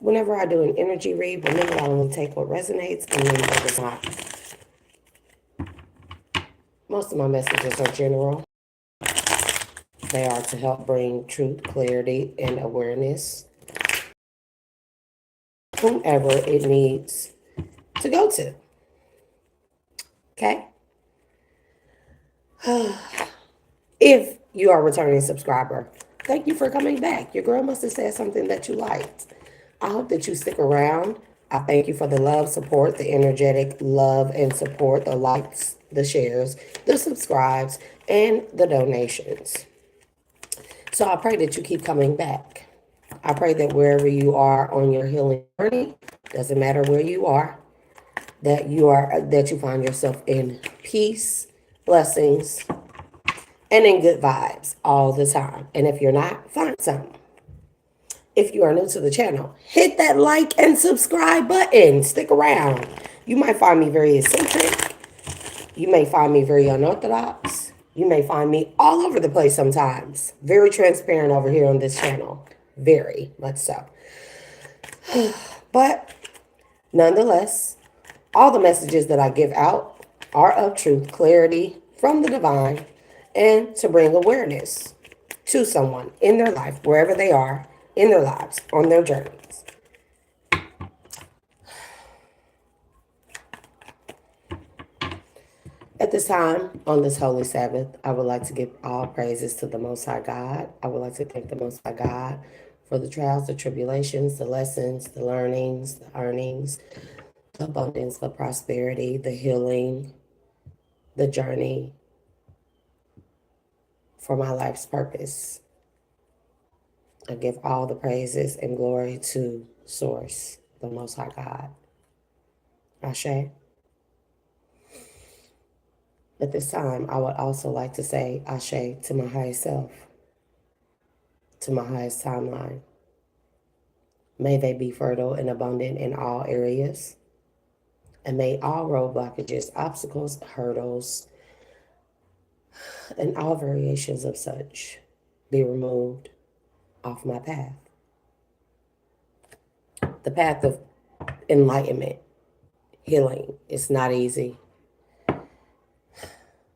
Whenever I do an energy read, remember I only take what resonates and leave what does not. Most of my messages are general. They are to help bring truth, clarity, and awareness, whomever it needs to go to. Okay? If you are a returning subscriber, thank you for coming back. Your girl must have said something that you liked. I hope that you stick around. I thank you for the love, support, the energetic love and support, the likes, the shares, the subscribes, and the donations. So I pray that you keep coming back. I pray that wherever you are on your healing journey, doesn't matter where you are, that you find yourself in peace, blessings, and in good vibes all the time. And if you're not, find something. If you are new to the channel, hit that like and subscribe button. Stick around. You might find me very eccentric. You may find me very unorthodox. You may find me all over the place sometimes. Very transparent over here on this channel. Very much so. But nonetheless, all the messages that I give out are of truth, clarity from the divine, and to bring awareness to someone in their life, wherever they are in their lives, on their journeys. At this time, on this holy Sabbath, I would like to give all praises to the Most High God. I would like to thank the Most High God for the trials, the tribulations, the lessons, the learnings, the earnings, the abundance, the prosperity, the healing, the journey for my life's purpose. I give all the praises and glory to Source, the Most High God. Ashe. At this time, I would also like to say Ashe to my highest self, to my highest timeline. May they be fertile and abundant in all areas. And may all road blockages, obstacles, hurdles, and all variations of such be removed off my path. The path of enlightenment, healing, is not easy.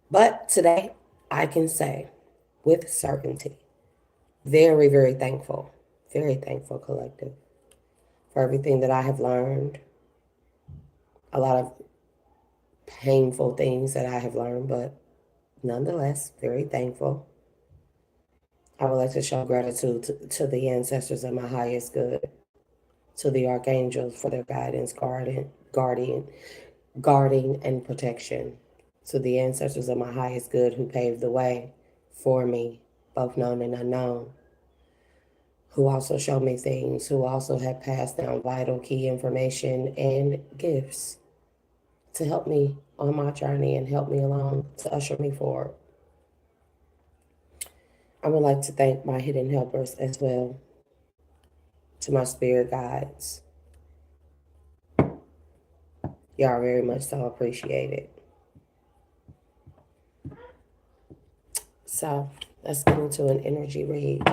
But today, I can say with certainty, very, very thankful, collective, for everything that I have learned. A lot of painful things that I have learned, but nonetheless, very thankful. I would like to show gratitude to the ancestors of my highest good, to the archangels for their guidance, guarding, and protection, to the ancestors of my highest good who paved the way for me, both known and unknown, who also showed me things, who also have passed down vital key information and gifts to help me on my journey and help me along, to usher me forward. I would like to thank my hidden helpers as well, to my spirit guides. Y'all are very much so appreciated. So let's get into an energy read.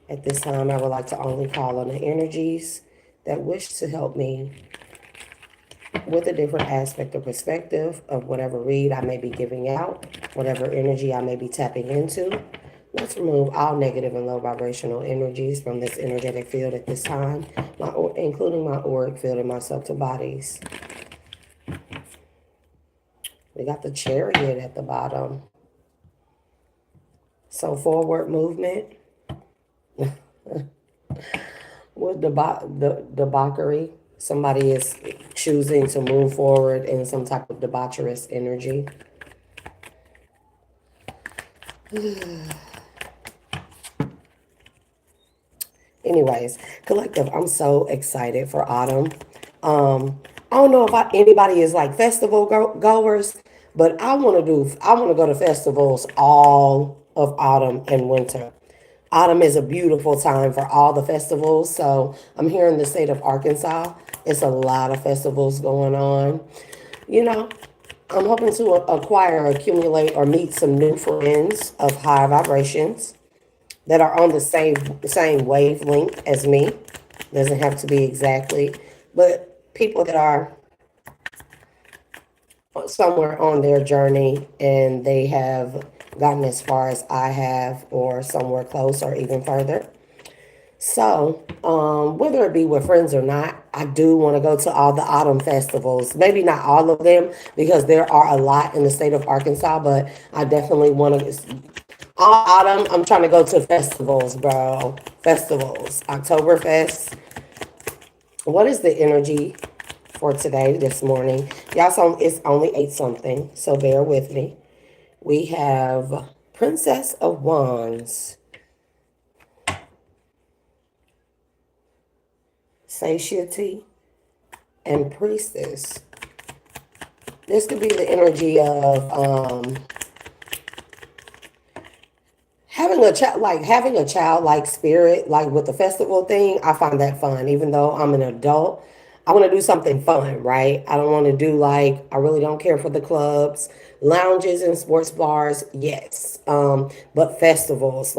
At this time, I would like to only call on the energies that wish to help me with a different aspect or perspective of whatever read I may be giving out, whatever energy I may be tapping into. Let's remove all negative and low vibrational energies from this energetic field at this time, including my auric field and my subtle bodies. We got the Chariot at the bottom. So forward movement with debauchery. Somebody is choosing to move forward in some type of debaucherous energy. Anyways, collective, I'm so excited for autumn. I don't know if anybody is like festival goers, but I want to go to festivals all of autumn and winter. Autumn is a beautiful time for all the festivals. So I'm here in the state of Arkansas. It's a lot of festivals going on. You know, I'm hoping to acquire, accumulate, or meet some new friends of high vibrations that are on the same wavelength as me. Doesn't have to be exactly, but people that are somewhere on their journey and they have gotten as far as I have, or somewhere close, or even further. So, whether it be with friends or not, I do want to go to all the autumn festivals. Maybe not all of them because there are a lot in the state of Arkansas, but I definitely want to. All autumn, I'm trying to go to festivals, bro. Festivals. Oktoberfest. What is the energy for today, this morning? Y'all, so it's only 8 something, so bear with me. We have Princess of Wands, Satiety, and Priestess. This could be the energy of having a childlike spirit, like with the festival thing. I find that fun, even though I'm an adult. I want to do something fun, right? I don't want to do like, I really don't care for the clubs, lounges, and sports bars. Yes. But festivals,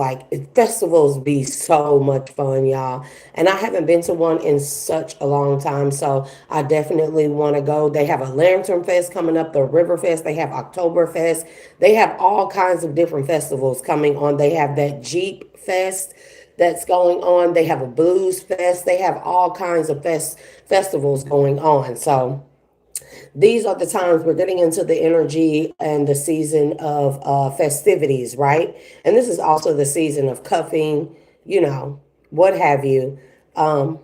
festivals be so much fun, y'all. And I haven't been to one in such a long time. So I definitely want to go. They have a Lantern Fest coming up, the River Fest. They have Oktoberfest. They have all kinds of different festivals coming on. They have that Jeep Fest that's going on. They have a blues fest. They have all kinds of festivals going on. So these are the times we're getting into the energy and the season of festivities, right? And this is also the season of cuffing, what have you. And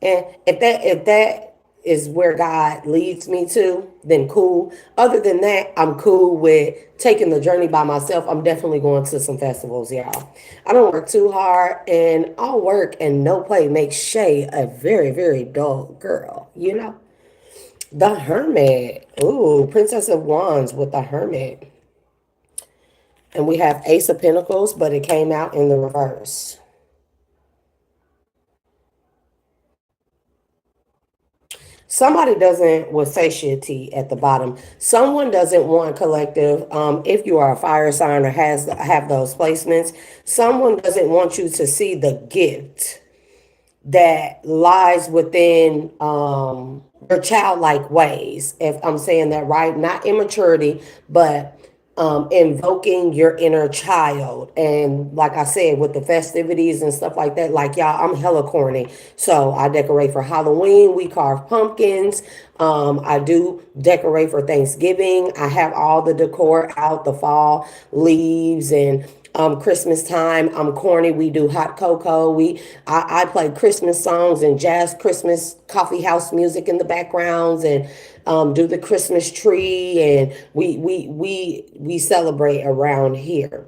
if that is where God leads me to, then cool. Other than that, I'm cool with taking the journey by myself. I'm definitely going to some festivals, y'all. I don't work too hard, and all work and no play makes Shay a very, very dull girl. The Hermit. Ooh, Princess of Wands with the Hermit. And we have Ace of Pentacles, but it came out in the reverse. Somebody doesn't, with satiety at the bottom, someone doesn't want collective. If you are a fire sign or have those placements, someone doesn't want you to see the gift that lies within your childlike ways. If I'm saying that right, not immaturity, but invoking your inner child. And like I said, with the festivities and stuff like that, like y'all, I'm hella corny. So I decorate for Halloween. We carve pumpkins. I do decorate for Thanksgiving. I have all the decor out, the fall leaves and Christmas time. I'm corny. We do hot cocoa. I play Christmas songs and jazz Christmas coffee house music in the backgrounds, and do the Christmas tree, and we celebrate around here.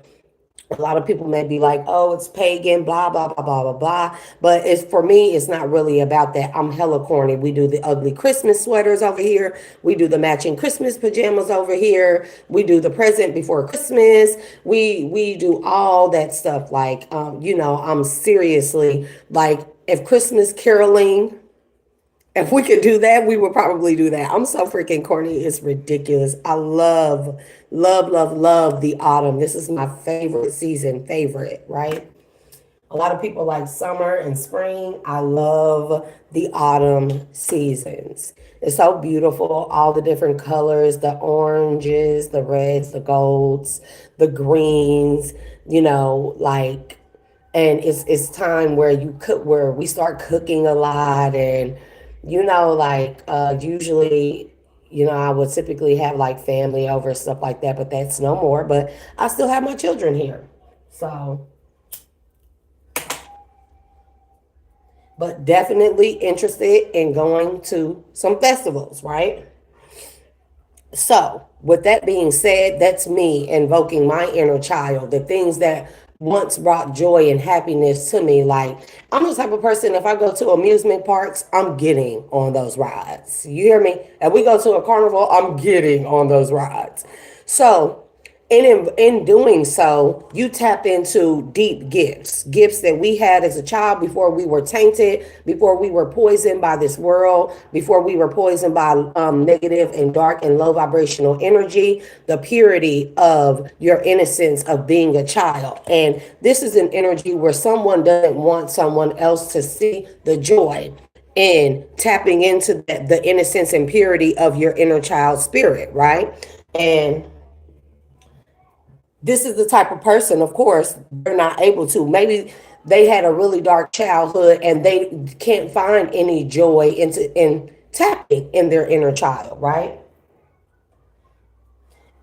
A lot of people may be like, oh, it's pagan, blah, blah, blah, blah, blah, blah. But it's, for me, it's not really about that. I'm hella corny. We do the ugly Christmas sweaters over here. We do the matching Christmas pajamas over here. We do the present before Christmas. We do all that stuff. I'm seriously, like, if Christmas caroling, if we could do that, we would probably do that. I'm so freaking corny. It's ridiculous. I love, love, love, love the autumn. This is my favorite season, favorite, right? A lot of people like summer and spring. I love the autumn seasons. It's so beautiful. All the different colors, the oranges, the reds, the golds, the greens, and it's time where where we start cooking a lot, and usually, I would typically have like family over, stuff like that, but that's no more. But I still have my children here. So, but definitely interested in going to some festivals, right? So, with that being said, that's me invoking my inner child, the things that once brought joy and happiness to me. Like, I'm the type of person, if I go to amusement parks, I'm getting on those rides. You hear me? If we go to a carnival, I'm getting on those rides. So, And in doing so, you tap into deep gifts that we had as a child before we were tainted, before we were poisoned by this world, before we were poisoned by negative and dark and low vibrational energy, the purity of your innocence of being a child. And this is an energy where someone doesn't want someone else to see the joy in tapping into the innocence and purity of your inner child spirit, right? And this is the type of person, of course, they're not able to. Maybe they had a really dark childhood and they can't find any joy in tapping in their inner child, right?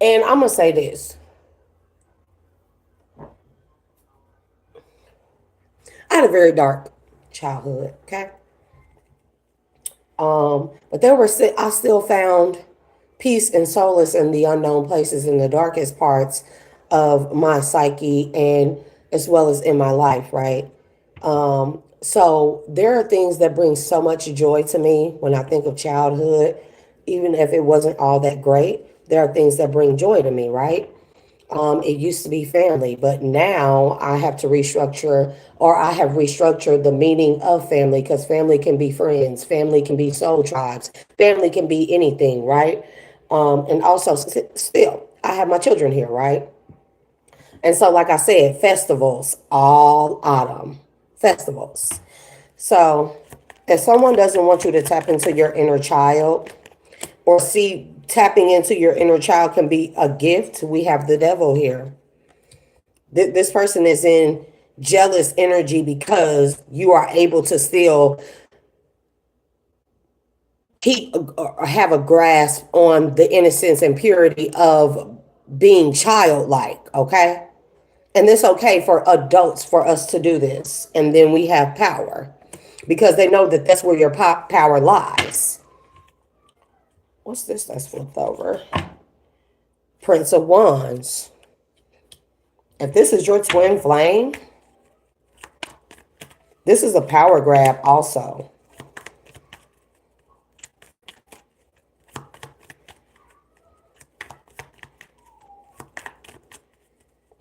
And I'm gonna say this. I had a very dark childhood, okay? But I still found peace and solace in the unknown places, in the darkest parts of my psyche, and as well as in my life, right? So there are things that bring so much joy to me when I think of childhood, even if it wasn't all that great. There are things that bring joy to me, right? It used to be family, but now I have to restructure, or I have restructured the meaning of family, because family can be friends, family can be soul tribes, family can be anything, right? And also, still, I have my children here, right? And so, like I said, festivals, all autumn festivals. So, if someone doesn't want you to tap into your inner child, or see tapping into your inner child can be a gift, we have the devil here. This person is in jealous energy because you are able to still keep or have a grasp on the innocence and purity of being childlike, okay? And it's okay for adults for us to do this. And then we have power because they know that that's where your power lies. What's this that's flipped over? Prince of Wands. If this is your twin flame, this is a power grab also.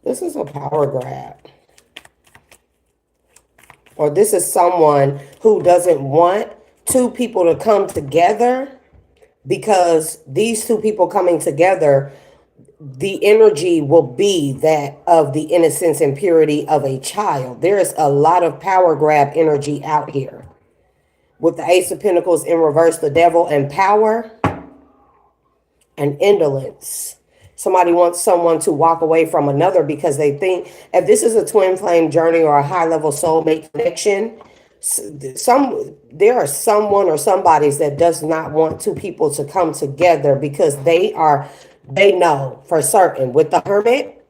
This is a power grab. Or this is someone who doesn't want two people to come together, because these two people coming together, the energy will be that of the innocence and purity of a child. There is a lot of power grab energy out here. With the Ace of Pentacles in reverse, the devil, and power and indolence. Somebody wants someone to walk away from another because they think, if this is a twin flame journey or a high level soulmate connection, there are someone or somebody's that does not want two people to come together because they know for certain with the Hermit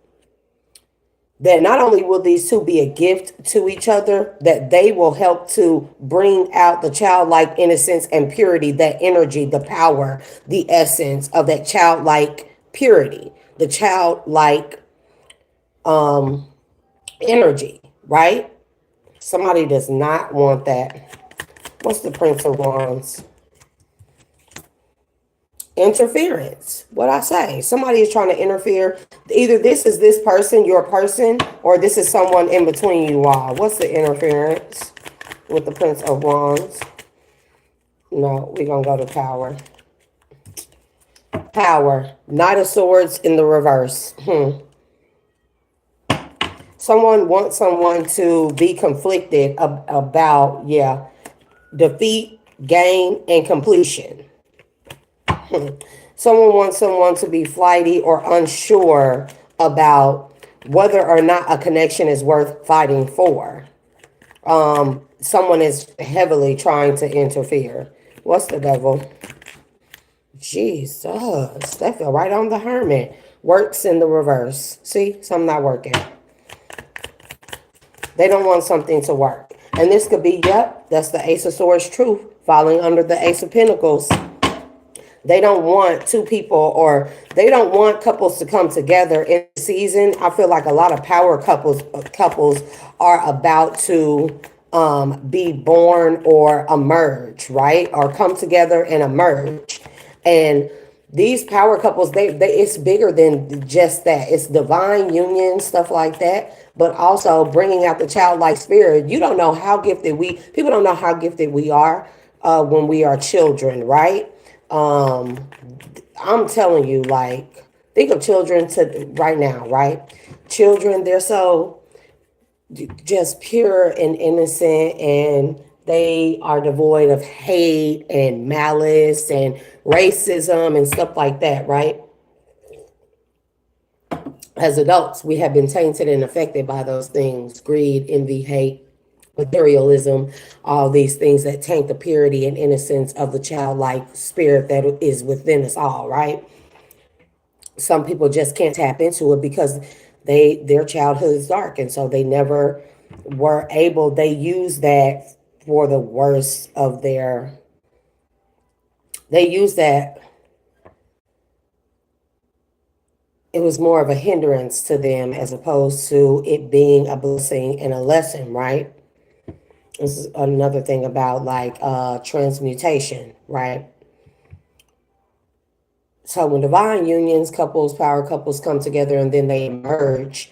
that not only will these two be a gift to each other, that they will help to bring out the childlike innocence and purity, that energy, the power, the essence of that childlike purity, the childlike energy, right? Somebody does not want that. What's the Prince of Wands? Interference. What I say? Somebody is trying to interfere. Either this is this person, your person, or this is someone in between you all. What's the interference with the Prince of Wands? No, we're going to go to power. Power. Knight of Swords in the reverse. Someone wants someone to be conflicted about, defeat, gain, and completion. Someone wants someone to be flighty or unsure about whether or not a connection is worth fighting for. Someone is heavily trying to interfere. What's the devil? Jesus, that fell right on the Hermit. Works in the reverse. See, something not working. They don't want something to work. And this could be, that's the Ace of Swords truth falling under the Ace of Pentacles. They don't want two people, or they don't want couples to come together in the season. I feel like a lot of power couples are about to be born or emerge, right? Or come together and emerge. And these power couples, they it's bigger than just that. It's divine union, stuff like that, but also bringing out the childlike spirit. You don't know how gifted people don't know how gifted we are when we are children, right? Um, I'm telling you, like, think of children to right now, right? Children, they're so just pure and innocent, and they are devoid of hate and malice and racism and stuff like that, right? As adults, we have been tainted and affected by those things: greed, envy, hate, materialism, all these things that taint the purity and innocence of the childlike spirit that is within us all, right? Some people just can't tap into it because their childhood is dark, and so they never were able, they use that for the worst of their, they use that, it was more of a hindrance to them as opposed to it being a blessing and a lesson, right? This is another thing about like transmutation, right? So when divine unions, couples, power couples come together and then they emerge,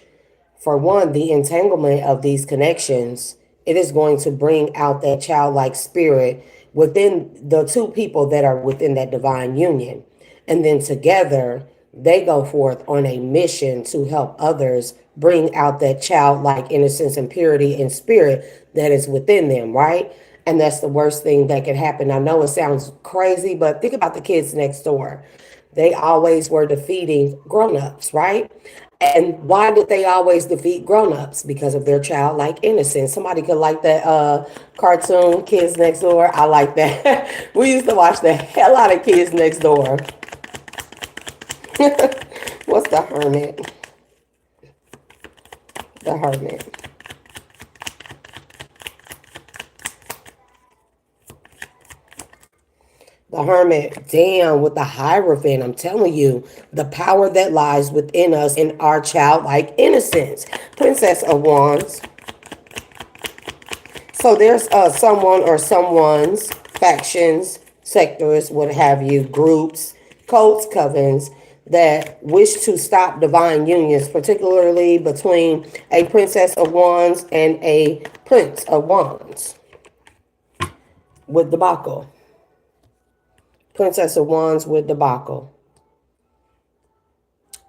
for one, the entanglement of these connections, it is going to bring out that childlike spirit within the two people that are within that divine union. And then together, they go forth on a mission to help others bring out that childlike innocence and purity and spirit that is within them, right? And that's the worst thing that can happen. I know it sounds crazy, but think about the kids next door. They always were defeating grown-ups, right? And why did they always defeat grown-ups? Because of their childlike innocence. Somebody could like that cartoon, Kids Next Door. I like that. We used to watch the hell out of Kids Next Door. What's the Hermit? The Hermit. The Hermit, damn, with the Hierophant, I'm telling you, the power that lies within us in our childlike innocence. Princess of Wands. So there's someone or someone's factions, sectors, what have you, groups, cults, covens that wish to stop divine unions, particularly between a Princess of Wands and a Prince of Wands with debacle. Princess of Wands with debacle.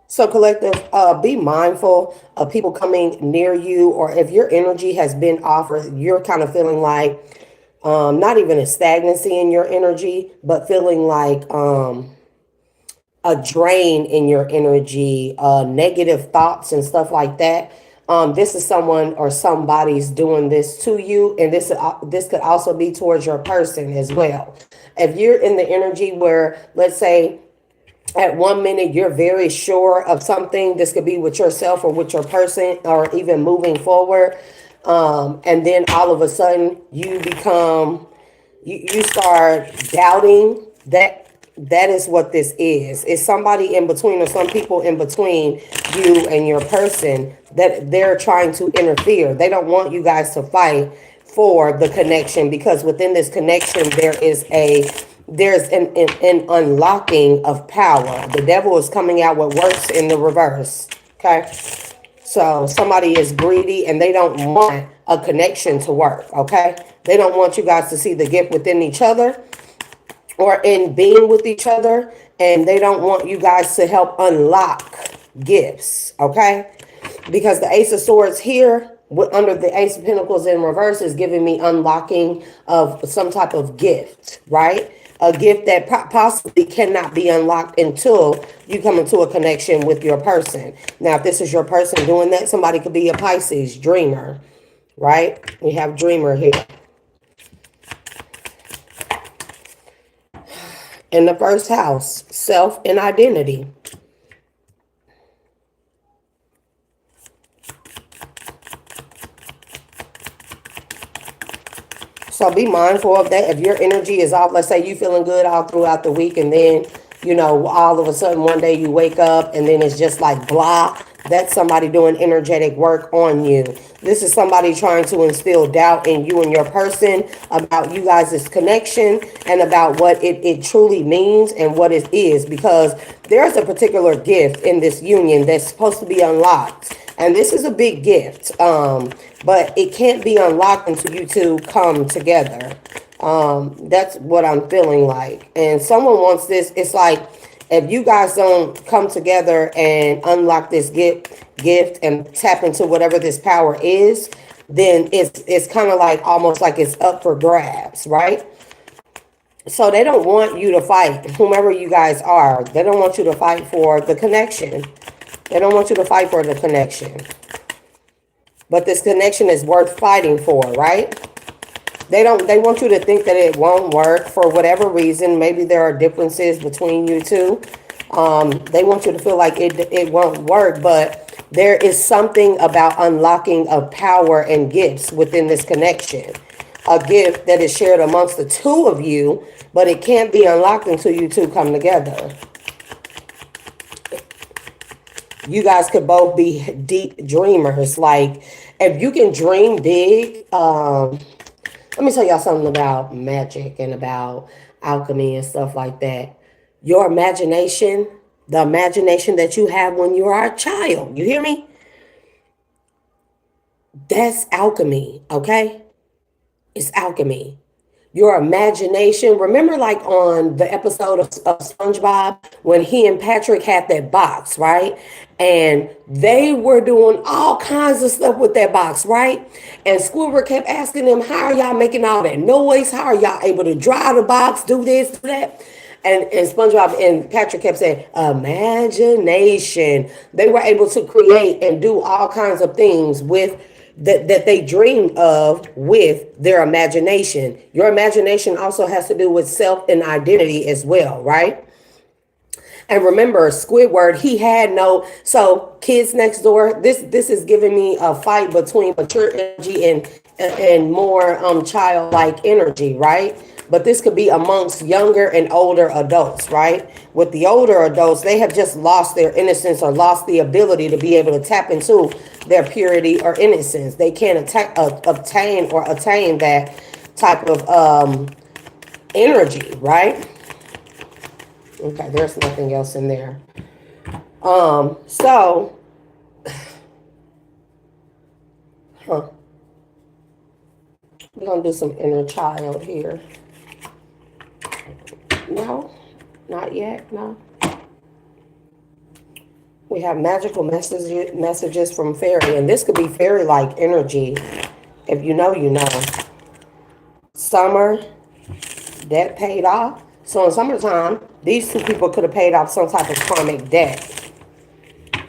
So collective, be mindful of people coming near you, or if your energy has been offered, you're kind of feeling like not even a stagnancy in your energy, but feeling like a drain in your energy, negative thoughts and stuff like that. This is someone or somebody's doing this to you, and this could also be towards your person as well. If you're in the energy where, let's say, at one minute you're very sure of something, this could be with yourself or with your person, or even moving forward, and then all of a sudden you start doubting that. That is what this is. It's somebody in between, or some people in between you and your person, that they're trying to interfere. They don't want you guys to fight for the connection, because within this connection there's an unlocking of power. The devil is coming out what works in the reverse. Okay. So somebody is greedy and they don't want a connection to work. Okay. They don't want you guys to see the gift within each other or in being with each other, and they don't want you guys to help unlock gifts, okay? Because the Ace of Swords here, under the Ace of Pentacles in reverse, is giving me unlocking of some type of gift, right? A gift that possibly cannot be unlocked until you come into a connection with your person. Now, if this is your person doing that, somebody could be a Pisces, dreamer, right? We have dreamer here. In the first house, self and identity. So be mindful of that. If your energy is off, let's say you feeling good all throughout the week, and then, all of a sudden one day you wake up and then it's just like blah. That's somebody doing energetic work on you. This is somebody trying to instill doubt in you and your person about you guys' connection and about what it truly means and what it is, because there's a particular gift in this union that's supposed to be unlocked. And this is a big gift, but it can't be unlocked until you two come together. That's what I'm feeling like. And someone wants this. It's like, if you guys don't come together and unlock this gift and tap into whatever this power is, then it's kind of like almost like it's up for grabs, right? So they don't want you to fight, whomever you guys are. They don't want you to fight for the connection. They don't want you to fight for the connection. But this connection is worth fighting for, right? They want you to think that it won't work for whatever reason. Maybe there are differences between you two. They want you to feel like it won't work, but there is something about unlocking of power and gifts within this connection. A gift that is shared amongst the two of you, but it can't be unlocked until you two come together. You guys could both be deep dreamers. Like, if you can dream big, let me tell y'all something about magic and about alchemy and stuff like that. Your imagination, the imagination that you have when you are a child, you hear me? That's alchemy, okay? It's alchemy. Your imagination. Remember, like on the episode of SpongeBob, when he and Patrick had that box, right? And they were doing all kinds of stuff with that box, right? And Squidward kept asking them, how are y'all making all that noise? How are y'all able to drive the box, do this, do that? And SpongeBob and Patrick kept saying, imagination. They were able to create and do all kinds of things with that they dreamed of with their imagination. Your imagination also has to do with self and identity as well, right? And remember, Squidward, he had no, so Kids Next Door, this is giving me a fight between mature energy and more childlike energy, right? But this could be amongst younger and older adults, right? With the older adults, they have just lost their innocence or lost the ability to be able to tap into their purity or innocence. They can't obtain or attain that type of energy, right? Okay, there's nothing else in there. So, we're gonna do some inner child here. No, not yet, no. We have magical messages from fairy, and this could be fairy-like energy. If you know, you know. Summer, debt paid off. So in summertime, these two people could have paid off some type of karmic debt.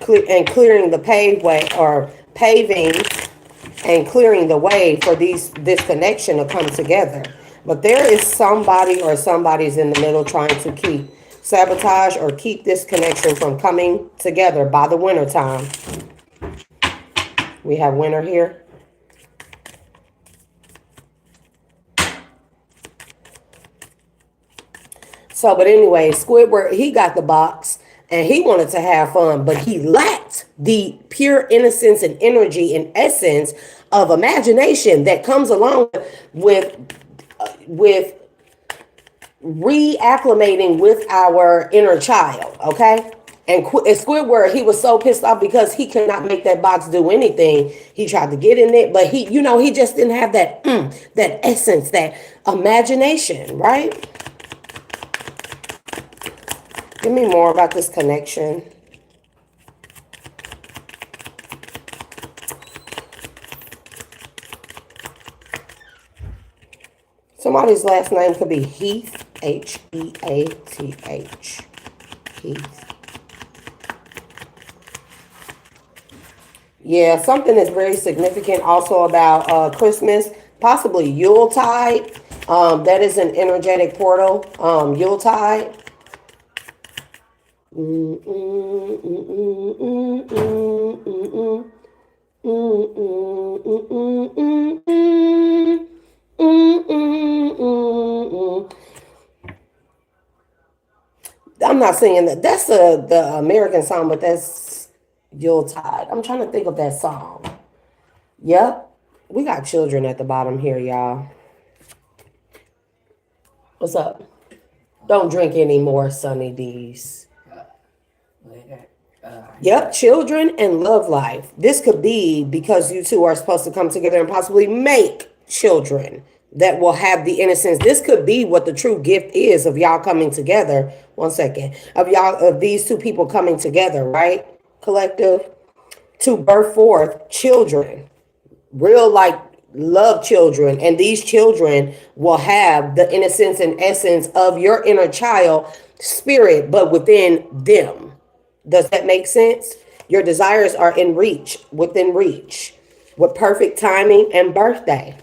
And clearing the paveway, or paving and clearing the way for this connection to come together. But there is somebody or somebody's in the middle trying to keep sabotage or keep this connection from coming together by the winter time. We have winter here. So, but anyway, Squidward, he got the box and he wanted to have fun, but he lacked the pure innocence and energy and essence of imagination that comes along with reacclimating with our inner child, okay? And Squidward, he was so pissed off because he could not make that box do anything. He tried to get in it, but he just didn't have that that essence, that imagination, right? Give me more about this connection. Somebody's last name could be Heath, Heath. Heath. Yeah, something is very significant also about Christmas, possibly Yuletide. That is an energetic portal, Yuletide. I'm not singing that. That's the American song, but that's Yuletide. I'm trying to think of that song. Yep. We got children at the bottom here, y'all. What's up? Don't drink any more Sunny D's. Yep, children and love life. This could be because you two are supposed to come together and possibly make children that will have the innocence. This could be what the true gift is of y'all coming together. One second. Of these two people coming together, right? Collective. To birth forth children. Real like love children. And these children will have the innocence and essence of your inner child spirit, but within them. Does that make sense? Your desires are in reach, within reach, with perfect timing and birthday.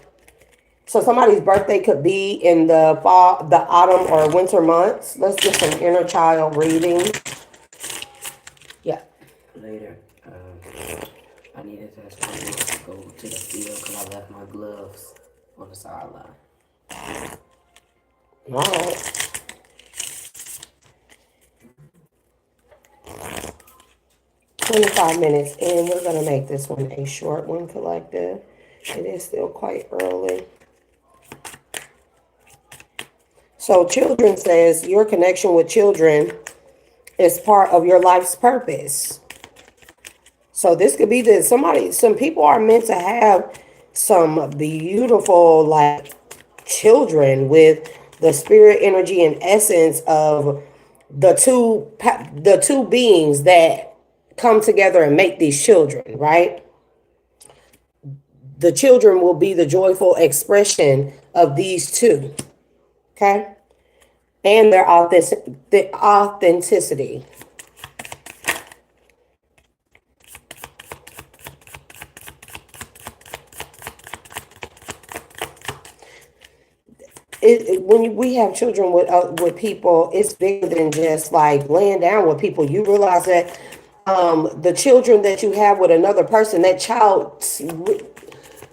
So somebody's birthday could be in the fall, the autumn, or winter months. Let's get some inner child reading. Yeah. Later, I needed to go to the field because I left my gloves on the sideline. All right. "25 minutes in, we're going to make this one a short one, collective. It is still quite early. So children says your connection with children is part of your life's purpose. So this could be that some people are meant to have some beautiful like children with the spirit, energy, and essence of the two beings that come together and make these children, right? The children will be the joyful expression of these two, okay? And their authenticity. When we have children with people, it's bigger than just like laying down with people. You realize that the children that you have with another person, that child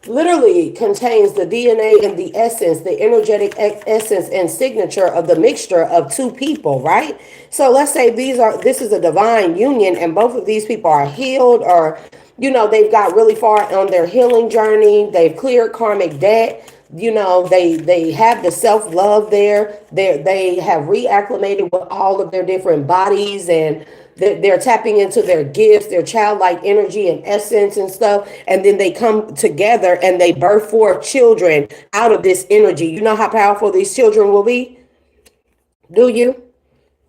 literally contains the DNA and the essence, the energetic essence and signature of the mixture of two people, right? So let's say this is a divine union, and both of these people are healed, or they've got really far on their healing journey. They've cleared karmic debt. They have the self-love there. They have reacclimated with all of their different bodies, and they're tapping into their gifts, their childlike energy and essence and stuff. And then they come together and they birth forth children out of this energy. You know how powerful these children will be? Do you?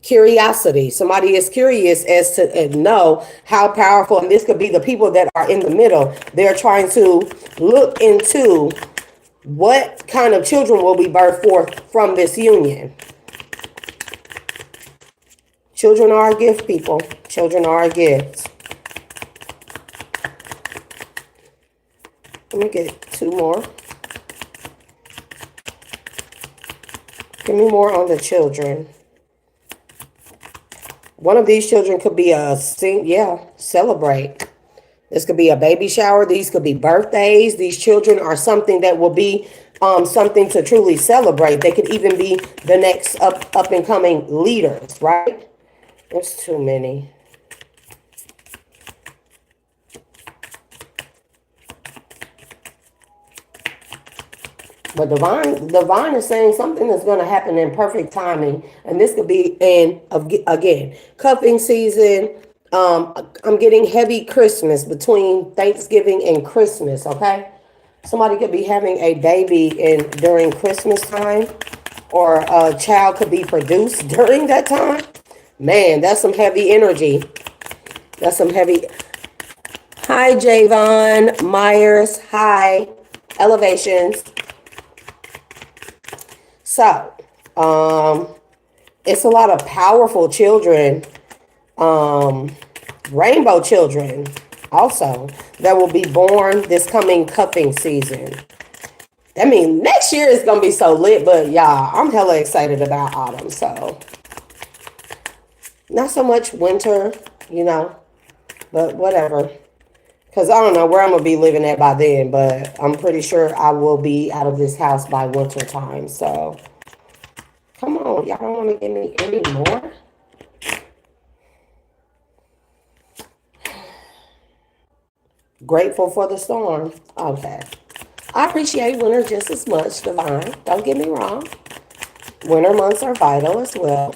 Curiosity. Somebody is curious as to know how powerful, and this could be the people that are in the middle. They're trying to look into what kind of children will be birthed forth from this union. Children are a gift, people. Children are a gift. Let me get two more. Give me more on the children. One of these children could be celebrate. This could be a baby shower. These could be birthdays. These children are something that will be something to truly celebrate. They could even be the next up and coming leaders, right? There's too many. But divine is saying something that's going to happen in perfect timing. And this could be again, cuffing season. I'm getting heavy Christmas, between Thanksgiving and Christmas, okay? Somebody could be having a baby during Christmas time, or a child could be produced during that time. Man, that's some heavy energy. That's some heavy. Hi, Javon Myers. Hi, Elevations. So, it's a lot of powerful children, rainbow children also, that will be born this coming cuffing season. I mean, next year is going to be so lit, but y'all, I'm hella excited about autumn, so. Not so much winter, but whatever. Because I don't know where I'm going to be living at by then, but I'm pretty sure I will be out of this house by winter time. So, come on. Y'all don't want to give me any more? Grateful for the storm. Okay. I appreciate winter just as much, Divine. Don't get me wrong. Winter months are vital as well.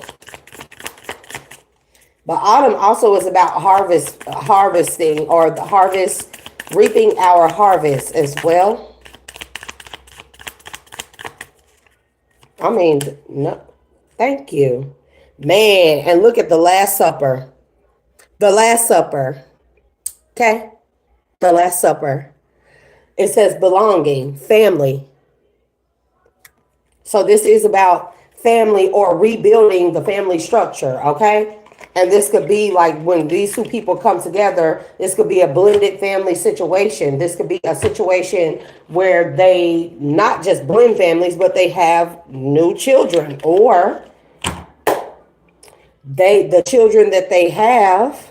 But autumn also is about harvesting, or the harvest, reaping our harvest as well. I mean, no, thank you. Man, and look at the Last Supper. The Last Supper. Okay? The Last Supper. It says belonging, family. So this is about family, or rebuilding the family structure, okay? And this could be like when these two people come together, this could be a blended family situation. This could be a situation where they not just blend families, but they have new children, or the children that they have.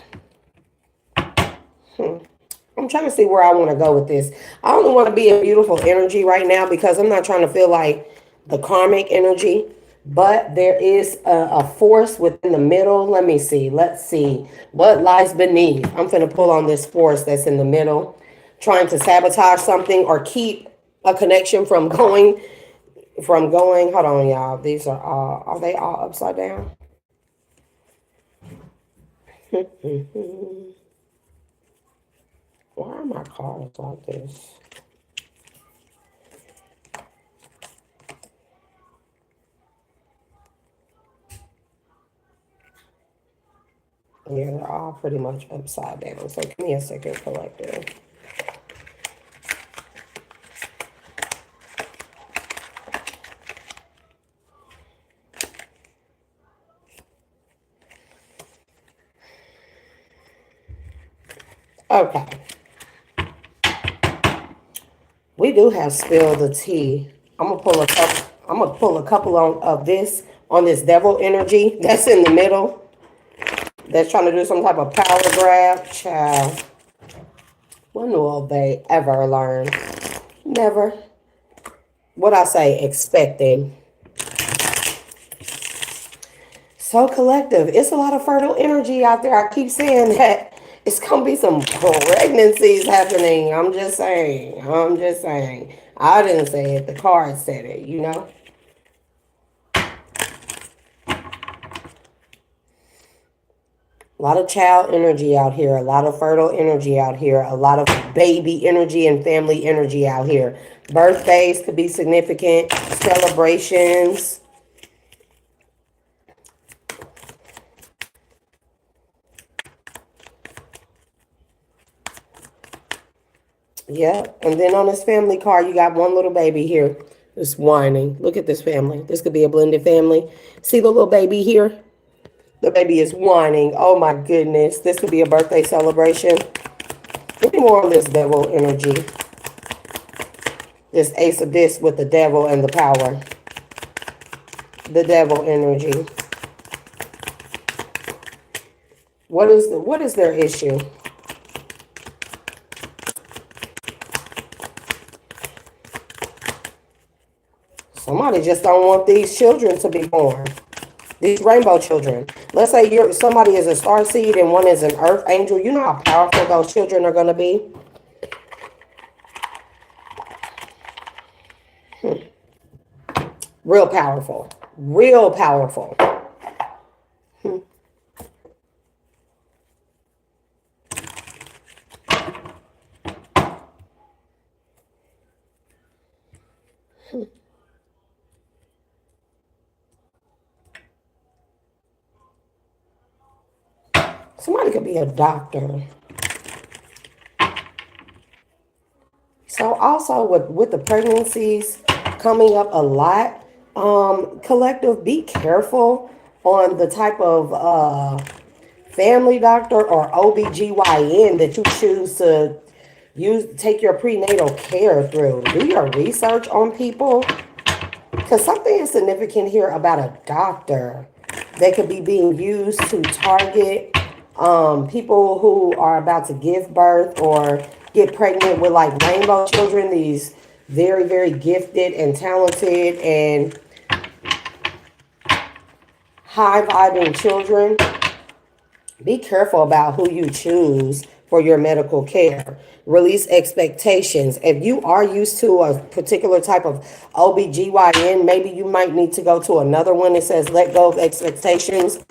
I'm trying to see where I want to go with this. I only want to be in beautiful energy right now because I'm not trying to feel like the karmic energy. But there is a force within the middle. Let me see. Let's see what lies beneath. I'm going to pull on this force that's in the middle, trying to sabotage something or keep a connection from going. Hold on, y'all. These are they all upside down? Why are my cards like this? Yeah, they're all pretty much upside down. So give me a second, collector. Okay. We do have spill the tea. I'm gonna pull a couple. I'm gonna pull a couple of this on this devil energy that's in the middle. That's trying to do some type of power grab. Child. When will they ever learn? Never. What I say, expecting. So collective. It's a lot of fertile energy out there. I keep saying that it's gonna be some pregnancies happening. I'm just saying. I'm just saying. I didn't say it. The card said it, you know? A lot of child energy out here, a lot of fertile energy out here, a lot of baby energy and family energy out here. Birthdays could be significant, celebrations. Yeah, and then on this family card, you got one little baby here. It's whining. Look at this family. This could be a blended family. See the little baby here? The baby is whining. Oh my goodness. This could be a birthday celebration. Any more on this devil energy? This ace of discs with the devil and the power. The devil energy. What is their issue? Somebody just don't want these children to be born. These rainbow children. Let's say somebody is a star seed and one is an earth angel. You know how powerful those children are going to be? Real powerful. Real powerful. Somebody could be a doctor. So also with the pregnancies coming up a lot, collective, be careful on the type of family doctor or OBGYN that you choose to take your prenatal care through. Do your research on people, because something is significant here about a doctor that could be being used to target people who are about to give birth or get pregnant with like rainbow children, these very, very gifted and talented and high vibing children. Be careful about who you choose for your medical care. Release expectations. If you are used to a particular type of OBGYN, maybe you might need to go to another one that says let go of expectations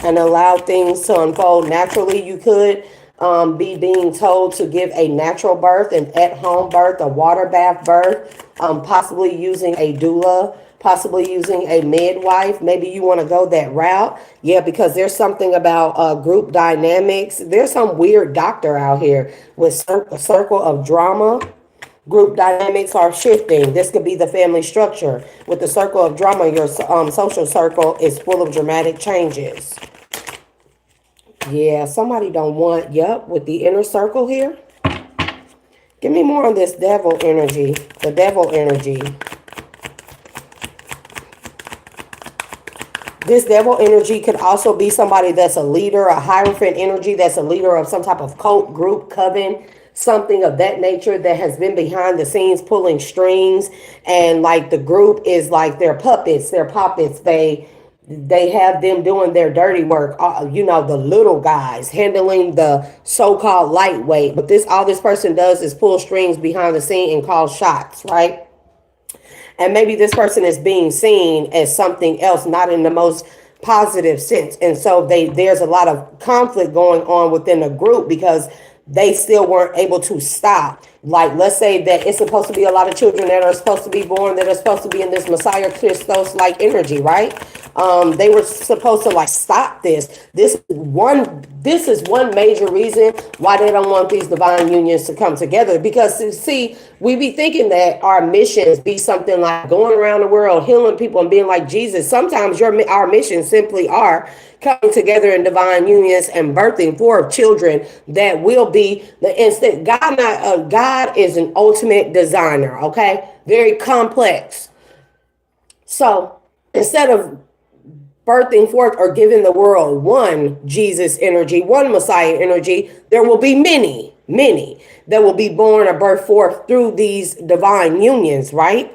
and allow things to unfold naturally. You could be being told to give a natural birth, an at-home birth, a water bath birth, possibly using a doula, possibly using a midwife. Maybe you want to go that route. Yeah, because there's something about group dynamics. There's some weird doctor out here with a circle of drama. Group dynamics are shifting. This could be the family structure. With the circle of drama, your social circle is full of dramatic changes. Yeah, somebody don't want, yep, with the inner circle here. Give me more on this devil energy, the devil energy. This devil energy could also be somebody that's a leader, a Hierophant energy that's a leader of some type of cult, group, coven, something of that nature that has been behind the scenes pulling strings. And like the group is like their puppets, their puppets. They have them doing their dirty work, the little guys handling the so-called lightweight. But all this person does is pull strings behind the scene and call shots, right? And maybe this person is being seen as something else, not in the most positive sense. And so there's a lot of conflict going on within the group because they still weren't able to stop. Like, let's say that it's supposed to be a lot of children that are supposed to be born, that are supposed to be in this Messiah Christos like energy, right? They were supposed to like stop this. This is one major reason why they don't want these divine unions to come together. Because see, we be thinking that our missions be something like going around the world, healing people and being like Jesus. Sometimes our missions simply are coming together in divine unions and birthing forth children that will be the instant. God is an ultimate designer, okay? Very complex. So instead of birthing forth or giving the world one Jesus energy, one Messiah energy, there will be many that will be born or birthed forth through these divine unions, right?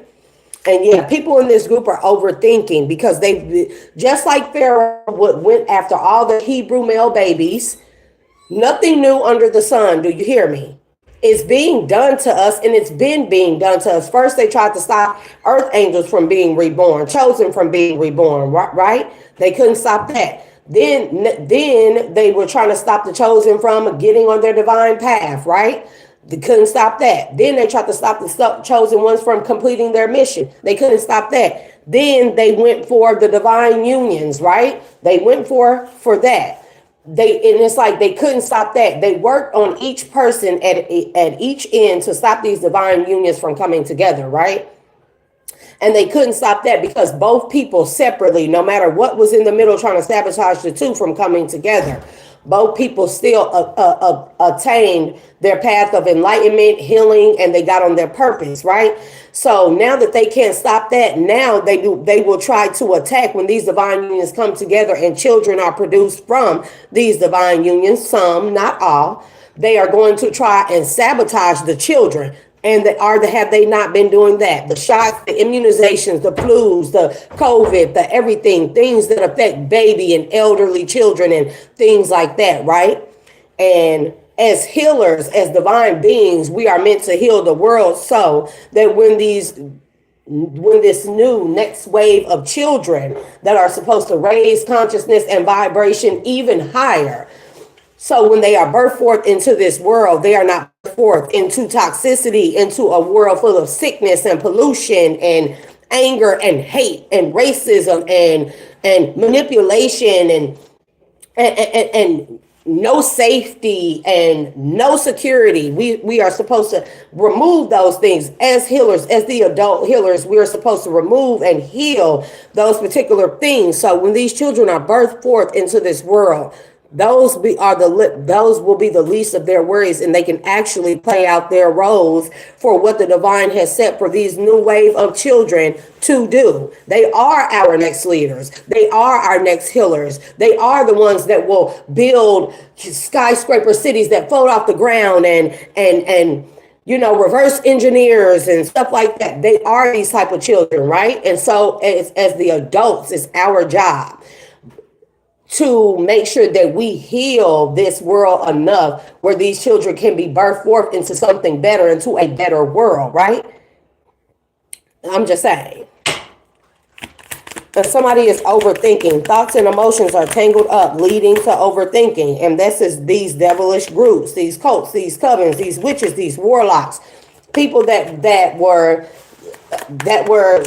And yeah, people in this group are overthinking because they, just like Pharaoh went after all the Hebrew male babies, nothing new under the sun. Do you hear me? It's being done to us, and it's been being done to us. First, they tried to stop earth angels from being reborn, chosen from being reborn, right? They couldn't stop that. Then they were trying to stop the chosen from getting on their divine path, right? They couldn't stop that. Then they tried to stop the chosen ones from completing their mission. They couldn't stop that. Then they went for the divine unions, right? They went for that. And it's like they couldn't stop that. They worked on each person at each end to stop these divine unions from coming together, right? And they couldn't stop that because both people separately, no matter what was in the middle trying to sabotage the two from coming together, both people still attained their path of enlightenment, healing, and they got on their purpose, right? So now that they can't stop that, now they will try to attack when these divine unions come together and children are produced from these divine unions, some, not all. They are going to try and sabotage the children. And have they not been doing that? The shots, the immunizations, the flus, the COVID, the everything, things that affect baby and elderly children and things like that, right? And as healers, as divine beings, we are meant to heal the world so that when this new next wave of children that are supposed to raise consciousness and vibration even higher, so when they are birthed forth into this world, they are not birthed forth into toxicity, into a world full of sickness and pollution and anger and hate and racism and manipulation and no safety and no security. We are supposed to remove those things as healers, as the adult healers. We are supposed to remove and heal those particular things. So when these children are birthed forth into this world, those will be the least of their worries, and they can actually play out their roles for what the divine has set for these new wave of children to do. They are our next leaders. They are our next healers. They are the ones that will build skyscraper cities that float off the ground and reverse engineers and stuff like that. They are these type of children, right? And so as the adults, it's our job to make sure that we heal this world enough where these children can be birthed forth into something better, into a better world, right? I'm just saying. If somebody is overthinking, thoughts and emotions are tangled up, leading to overthinking. And this is these devilish groups, these cults, these covens, these witches, these warlocks, people that were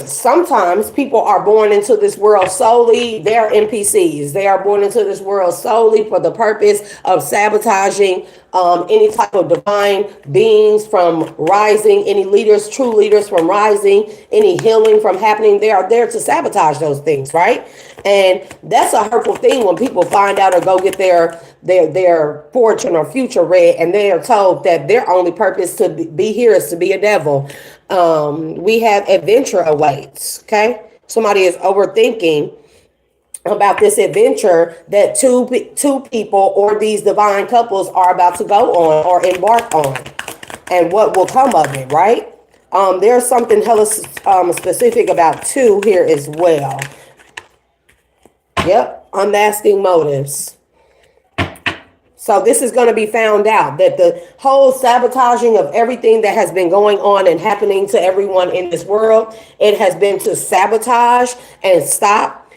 sometimes people are born into this world solely, they're NPCs. They are born into this world solely for the purpose of sabotaging any type of divine beings from rising, any leaders, true leaders from rising, any healing from happening. They are there to sabotage those things, right? And that's a hurtful thing when people find out or go get their fortune or future read, and they are told that their only purpose to be here is to be a devil. We have adventure awaits. Okay, somebody is overthinking about this adventure that two people or these divine couples are about to go on or embark on, and what will come of it, right? There's something hella specific about two here as well. Yep, unmasking motives. So this is going to be found out, that the whole sabotaging of everything that has been going on and happening to everyone in this world, it has been to sabotage and stop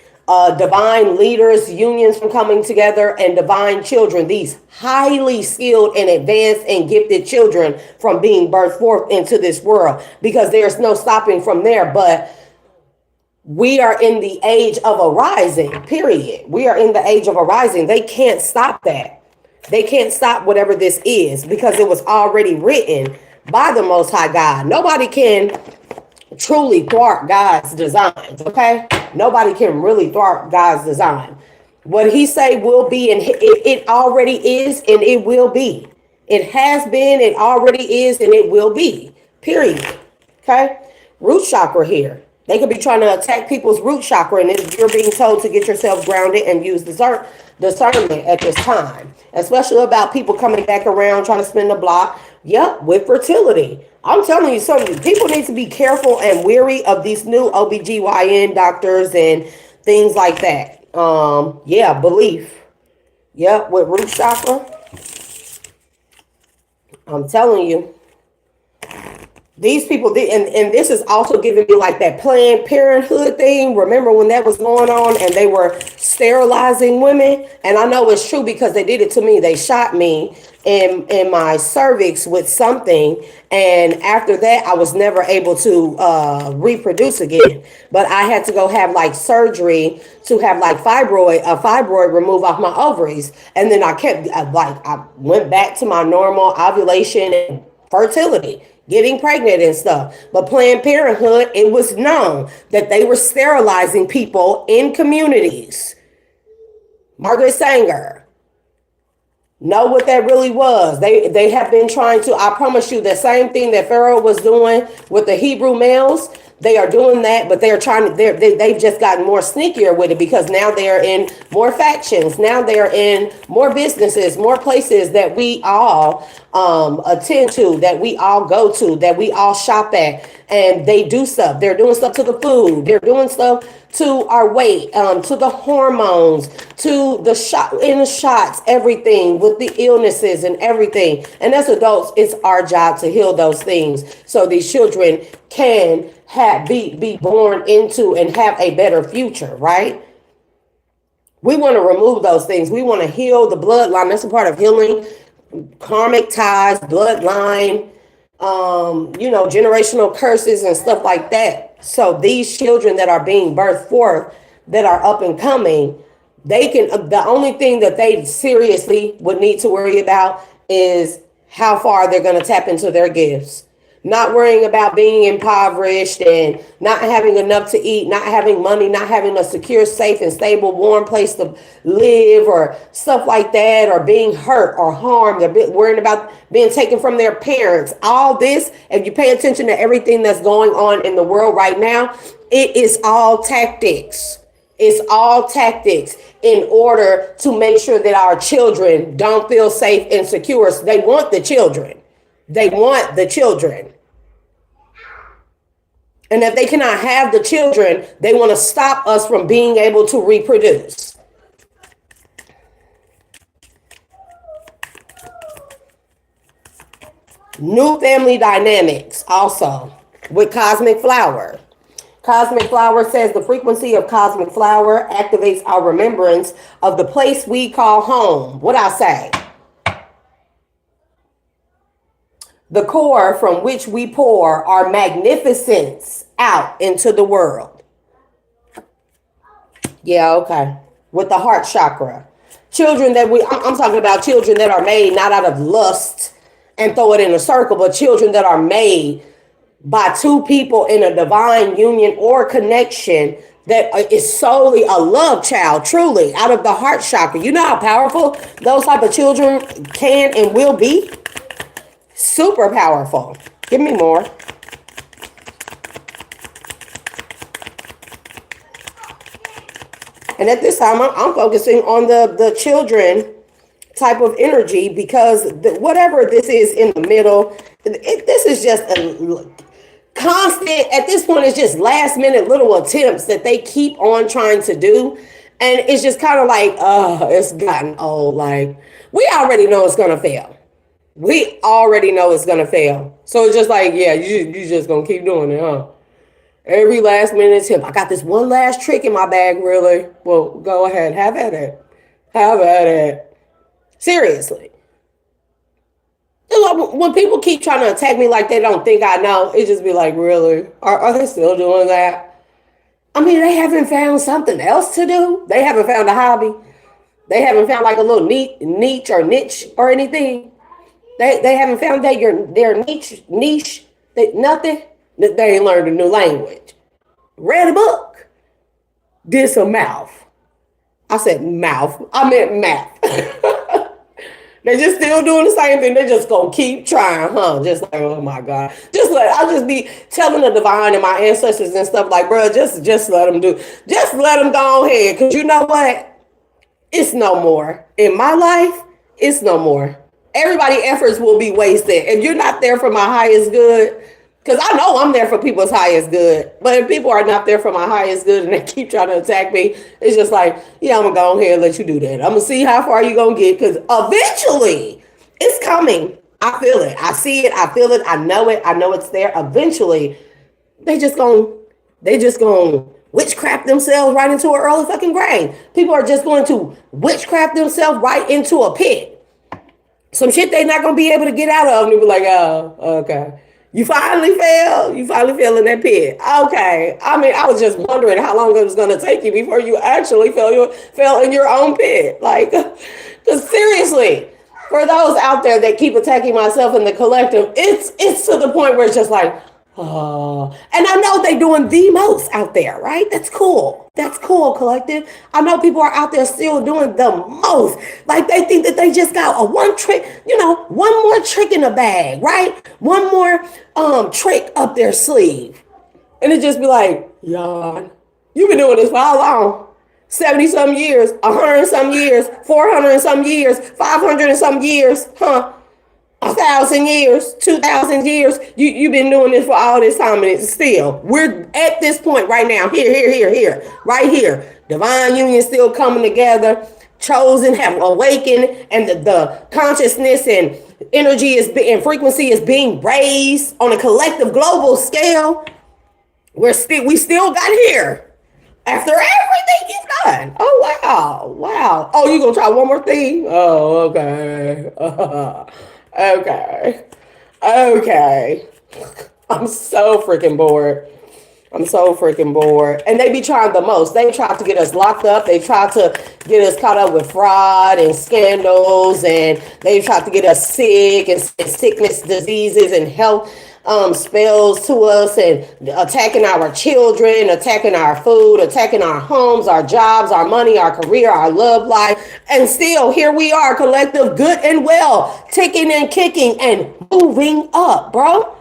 divine leaders, unions from coming together, and divine children, these highly skilled and advanced and gifted children, from being birthed forth into this world, because there's no stopping from there. But we are in the age of a rising, period. We are in the age of a rising. They can't stop that. They can't stop whatever this is, because it was already written by the Most High God. Nobody can truly thwart God's designs, okay? Nobody can really thwart God's design. What he say will be, and it already is, and it will be. It has been, it already is, and it will be, period. Okay? Root chakra here. They could be trying to attack people's root chakra, and you're being told to get yourself grounded and use discernment at this time, especially about people coming back around trying to spin the block. Yep, with fertility. I'm telling you something. People need to be careful and weary of these new OBGYN doctors and things like that. Yeah, belief. Yep, with root chakra. I'm telling you. These people did, and this is also giving me like that Planned Parenthood thing. Remember when that was going on and they were sterilizing women? And I know it's true because they did it to me. They shot me in my cervix with something, and after that I was never able to reproduce again. But I had to go have like surgery to have like a fibroid removed off my ovaries, and then I went back to my normal ovulation and fertility, getting pregnant and stuff. But Planned Parenthood, it was known that they were sterilizing people in communities. Margaret Sanger, know what that really was. They have been trying to, I promise you, the same thing that Pharaoh was doing with the Hebrew males. They are doing that, but they've just gotten more sneakier with it, because now they're in more factions. Now they're in more businesses, more places that we all attend to, that we all go to, that we all shop at, and they do stuff. They're doing stuff to the food. They're doing stuff to our weight, to the hormones, to the shots, everything with the illnesses and everything. And as adults, it's our job to heal those things so these children can be born into and have a better future, right? We want to remove those things. We want to heal the bloodline. That's a part of healing karmic ties, bloodline, generational curses and stuff like that. So these children that are being birthed forth, that are up and coming, the only thing that they seriously would need to worry about is how far they're going to tap into their gifts. Not worrying about being impoverished and not having enough to eat, not having money, not having a secure, safe, and stable, warm place to live, or stuff like that, or being hurt or harmed, or worrying about being taken from their parents. All this, if you pay attention to everything that's going on in the world right now, it is all tactics. It's all tactics in order to make sure that our children don't feel safe and secure. So they want the children. They want the children. And if they cannot have the children, they want to stop us from being able to reproduce. New family dynamics also with cosmic flower. Cosmic flower says the frequency of cosmic flower activates our remembrance of the place we call home. What I say? The core from which we pour our magnificence out into the world. Yeah, okay. With the heart chakra. Children that I'm talking about children that are made not out of lust and throw it in a circle, but children that are made by two people in a divine union or connection that is solely a love child, truly, out of the heart chakra. You know how powerful those type of children can and will be? Super powerful. Give me more. And at this time, I'm focusing on the children type of energy because whatever this is in the middle, this is just a constant, at this point, it's just last minute little attempts that they keep on trying to do. And it's just kind of like, it's gotten old. Like, we already know it's going to fail. We already know it's going to fail. So it's just like, yeah, you just going to keep doing it, huh? Every last minute tip. I got this one last trick in my bag, really. Well, go ahead. Have at it. Have at it. Seriously. When people keep trying to attack me like they don't think I know, it just be like, really? Are they still doing that? I mean, they haven't found something else to do. They haven't found a hobby. They haven't found like a little niche or anything. They haven't found their niche. Nothing. They ain't learned a new language. Read a book. Did some math. I said mouth. I meant math. They just still doing the same thing. They just gonna keep trying, huh? Just like, oh my God. I'll just be telling the divine and my ancestors and stuff like, bro, just let them do. Just let them go ahead. Cause you know what? It's no more. In my life, it's no more. Everybody's efforts will be wasted. If you're not there for my highest good, because I know I'm there for people's highest good. But if people are not there for my highest good and they keep trying to attack me, it's just like, yeah, I'm going to go ahead and let you do that. I'm going to see how far you're going to get because eventually it's coming. I feel it. I see it. I feel it. I know it. I know it's there. Eventually, they just going to witchcraft themselves right into an early fucking grave. People are just going to witchcraft themselves right into a pit. Some shit they're not going to be able to get out of. And they'll be like, oh, okay. You finally fell. You finally fell in that pit. Okay. I mean, I was just wondering how long it was going to take you before you actually fell in your own pit. Like, because seriously, for those out there that keep attacking myself in the collective, it's to the point where it's just like, oh. And I know they're doing the most out there, right? That's cool. That's cool, collective. I know people are out there still doing the most. Like they think that they just got one more trick in the bag, right? One more trick up their sleeve. And it just be like, yawn. You've been doing this for how long? 70 some years, 100 and some years, 400 and some years, 500 and some years, huh? 1,000 years, 2,000 years. You've been doing this for all this time, and it's still, we're at this point right now. Here, right here. Divine union still coming together. Chosen have awakened, and the consciousness and energy and frequency is being raised on a collective global scale. We still got here after everything you've done. Oh wow. Oh, you gonna try one more thing? Oh, okay. Okay. I'm so freaking bored. And they be trying the most. They tried to get us locked up. They tried to get us caught up with fraud and scandals. And they tried to get us sick and sickness, diseases, and health spells to us, and attacking our children, attacking our food, attacking our homes, our jobs, our money, our career, our love life. And still, here we are, collective, good and well, ticking and kicking and moving up, bro.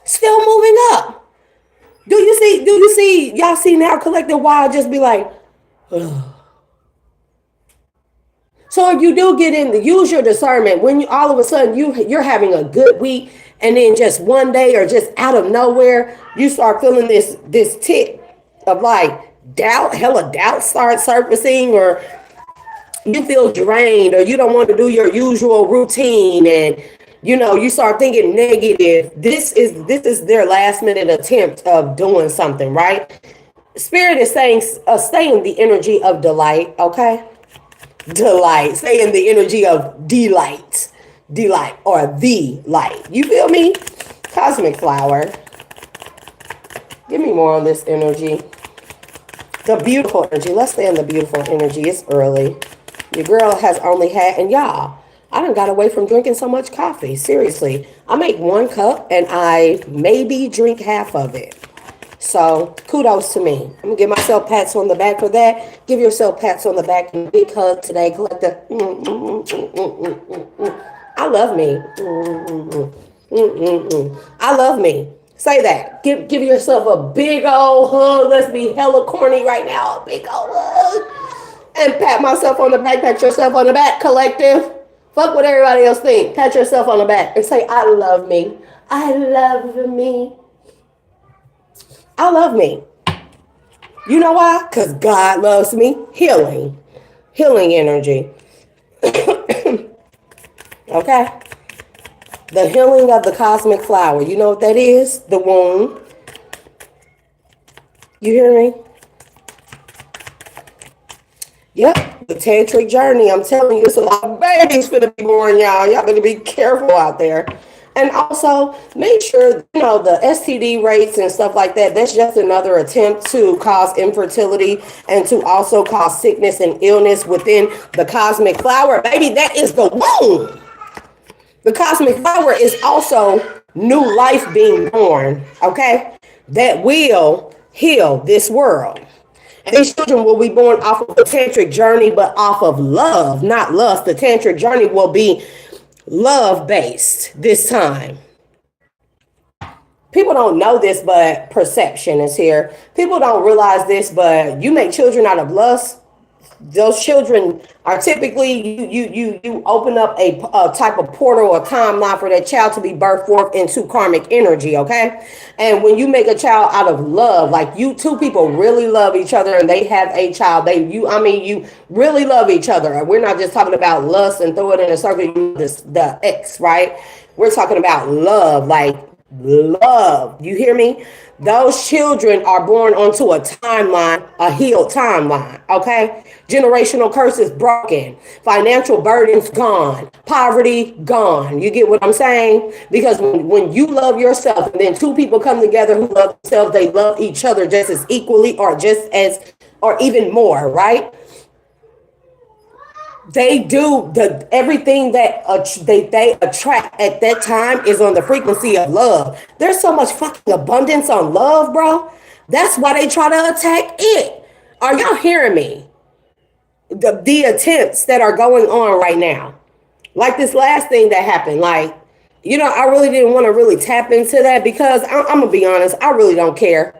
Still moving up. Do you see, y'all see now, collective, why I just be like, ugh. So if you do get in, use your discernment when you all of a sudden you're having a good week, and then just one day or just out of nowhere, you start feeling this tick of like doubt, hella doubt starts surfacing, or you feel drained, or you don't want to do your usual routine, and You start thinking negative. This is their last minute attempt of doing something, right? Spirit is saying, stay in the energy of delight, okay? Delight. Stay in the energy of delight. Delight or the light. You feel me? Cosmic flower. Give me more on this energy. The beautiful energy. Let's stay in the beautiful energy. It's early. Your girl has only had, and y'all, I done got away from drinking so much coffee. Seriously. I make 1 cup and I maybe drink half of it. So kudos to me. I'm gonna give myself pats on the back for that. Give yourself pats on the back and a big hug today. Collective. I love me. I love me. Say that. Give yourself a big old hug. Let's be hella corny right now. A big old hug. And pat myself on the back. Pat yourself on the back, collective. Fuck what everybody else think. Pat yourself on the back and say, I love me. I love me. I love me. You know why? Because God loves me. Healing. Healing energy. Okay? The healing of the cosmic flower. You know what that is? The womb. You hear me? Yep. The tantric journey. I'm telling you, it's a lot of babies for to be born, y'all. Y'all better be careful out there. And also, make sure, the STD rates and stuff like that, that's just another attempt to cause infertility and to also cause sickness and illness within the cosmic flower. Baby, that is the womb. The cosmic flower is also new life being born, okay? That will heal this world. And these children will be born off of a tantric journey, but off of love, not lust. The tantric journey will be love-based this time. People don't know this, but perception is here. People don't realize this, but you make children out of lust. Those children are typically, you open up a type of portal or timeline for that child to be birthed forth into karmic energy, okay? And when you make a child out of love, like two people really love each other and they have a child, you really love each other. We're not just talking about lust and throw it in a circle, the X, right? We're talking about love, like love. You hear me? Those children are born onto a timeline, a healed timeline, okay? Generational curses broken, financial burdens gone, poverty gone. You get what I'm saying? Because when you love yourself and then two people come together who love themselves, they love each other just as equally or just as, or even more, right? They do everything that they attract at that time is on the frequency of love. There's so much fucking abundance on love, bro. That's why they try to attack it. Are y'all hearing me? The attempts that are going on right now. Like this last thing that happened, I really didn't want to really tap into that because I'm going to be honest, I really don't care.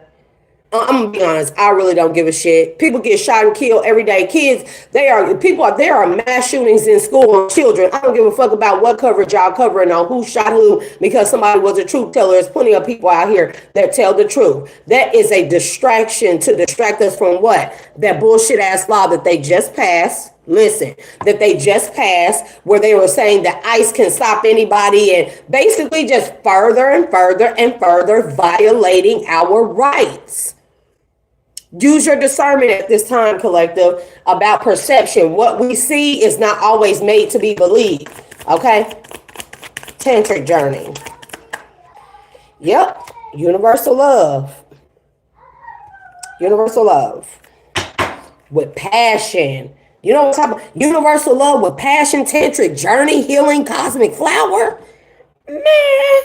I'm gonna be honest, I really don't give a shit. People get shot and killed every day. Kids, there are mass shootings in school on children. I don't give a fuck about what coverage y'all covering on who shot who because somebody was a truth teller. There's plenty of people out here that tell the truth. That is a distraction to distract us from what? That bullshit ass law that they just passed. Listen, that they just passed where they were saying that ICE can stop anybody and basically just further and further and further violating our rights. Use your discernment at this time, collective, about perception. What we see is not always made to be believed. Okay? Tantric journey. Yep. Universal love. Universal love. With passion. You know what I'm talking about? Universal love with passion, tantric journey, healing, cosmic flower. Man.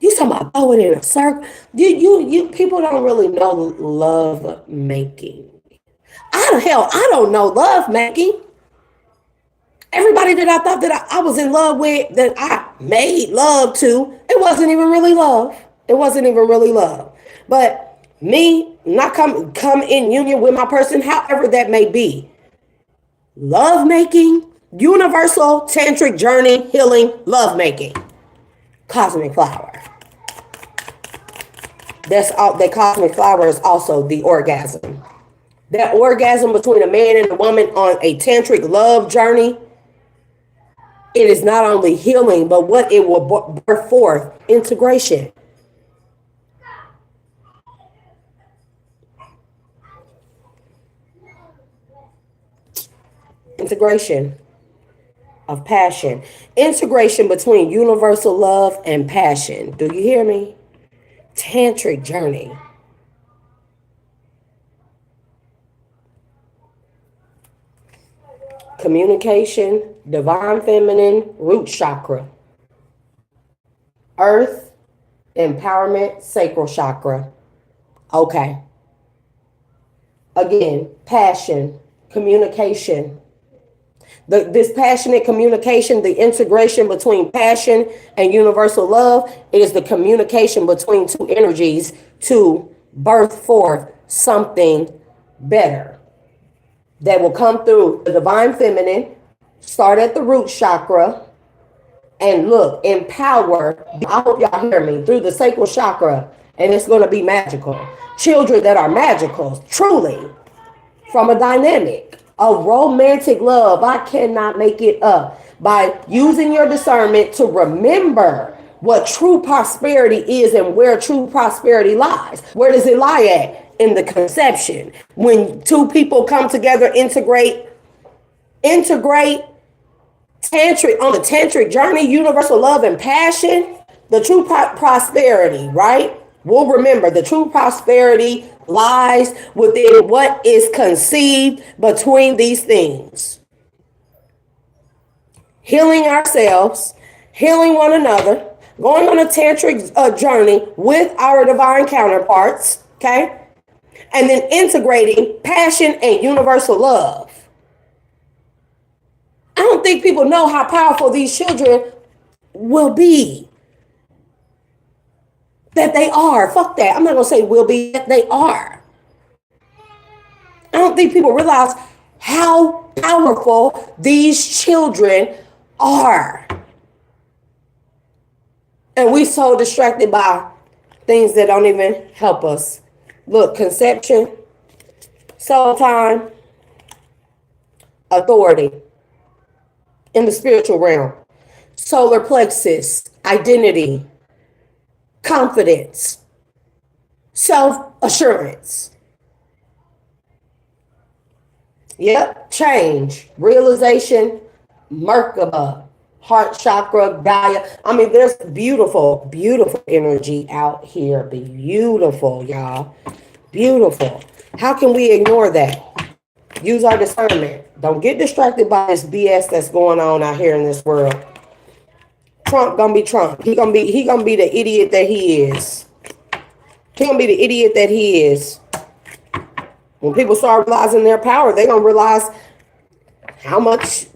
You talking about throw it in a circle? You people don't really know love making. I don't know love making. Everybody that I thought that I was in love with, that I made love to, it wasn't even really love. It wasn't even really love. But me not come in union with my person, however that may be. Love making, universal tantric journey, healing, love making. Cosmic flower. That's all. The cosmic flower is also the orgasm. That orgasm between a man and a woman on a tantric love journey. It is not only healing, but what it will birth forth, integration. Integration of passion. Integration between universal love and passion. Do you hear me? Tantric journey. Communication, divine feminine, root chakra. Earth, empowerment, sacral chakra. Okay. Again, passion, communication. This passionate communication, the integration between passion and universal love is the communication between two energies to birth forth something better that will come through the divine feminine, start at the root chakra, and look, empower, I hope y'all hear me, through the sacral chakra, and it's going to be magical. Children that are magical, truly, from a dynamic, a romantic love. I cannot make it up. By using your discernment to remember what true prosperity is and where true prosperity lies. Where does it lie at? In the conception. When two people come together, integrate tantric on the tantric journey, universal love and passion, the true prosperity, right? We'll remember the true prosperity lies within what is conceived between these things. Healing ourselves, healing one another, going on a tantric journey with our divine counterparts, okay? And then integrating passion and universal love. I don't think people know how powerful these children will be. That they are. Fuck that. I'm not going to say will be, that they are. I don't think people realize how powerful these children are. And we so distracted by things that don't even help us. Look, conception, soul time, authority in the spiritual realm, solar plexus, identity, confidence, self-assurance. Yep, change, realization, Merkaba, heart chakra, Gaia. I mean, there's beautiful, beautiful energy out here. Beautiful, y'all. Beautiful. How can we ignore that? Use our discernment. Don't get distracted by this BS that's going on out here in this world. Trump gonna be Trump. He gonna be the idiot that he is. He gonna be the idiot that he is. When people start realizing their power, they gonna realize how much,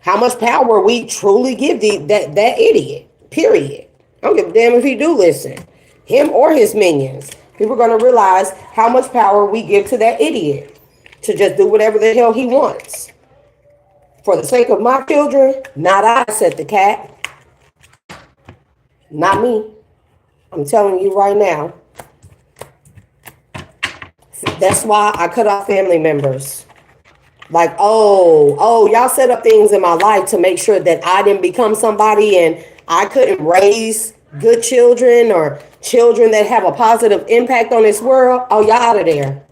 how much power we truly give that idiot. Period. I don't give a damn if he do listen, him or his minions. People are gonna realize how much power we give to that idiot to just do whatever the hell he wants. For the sake of my children, not I, said the cat. Not me. I'm telling you right now. That's why I cut off family members. Like, y'all set up things in my life to make sure that I didn't become somebody and I couldn't raise good children or children that have a positive impact on this world. Oh, y'all out of there.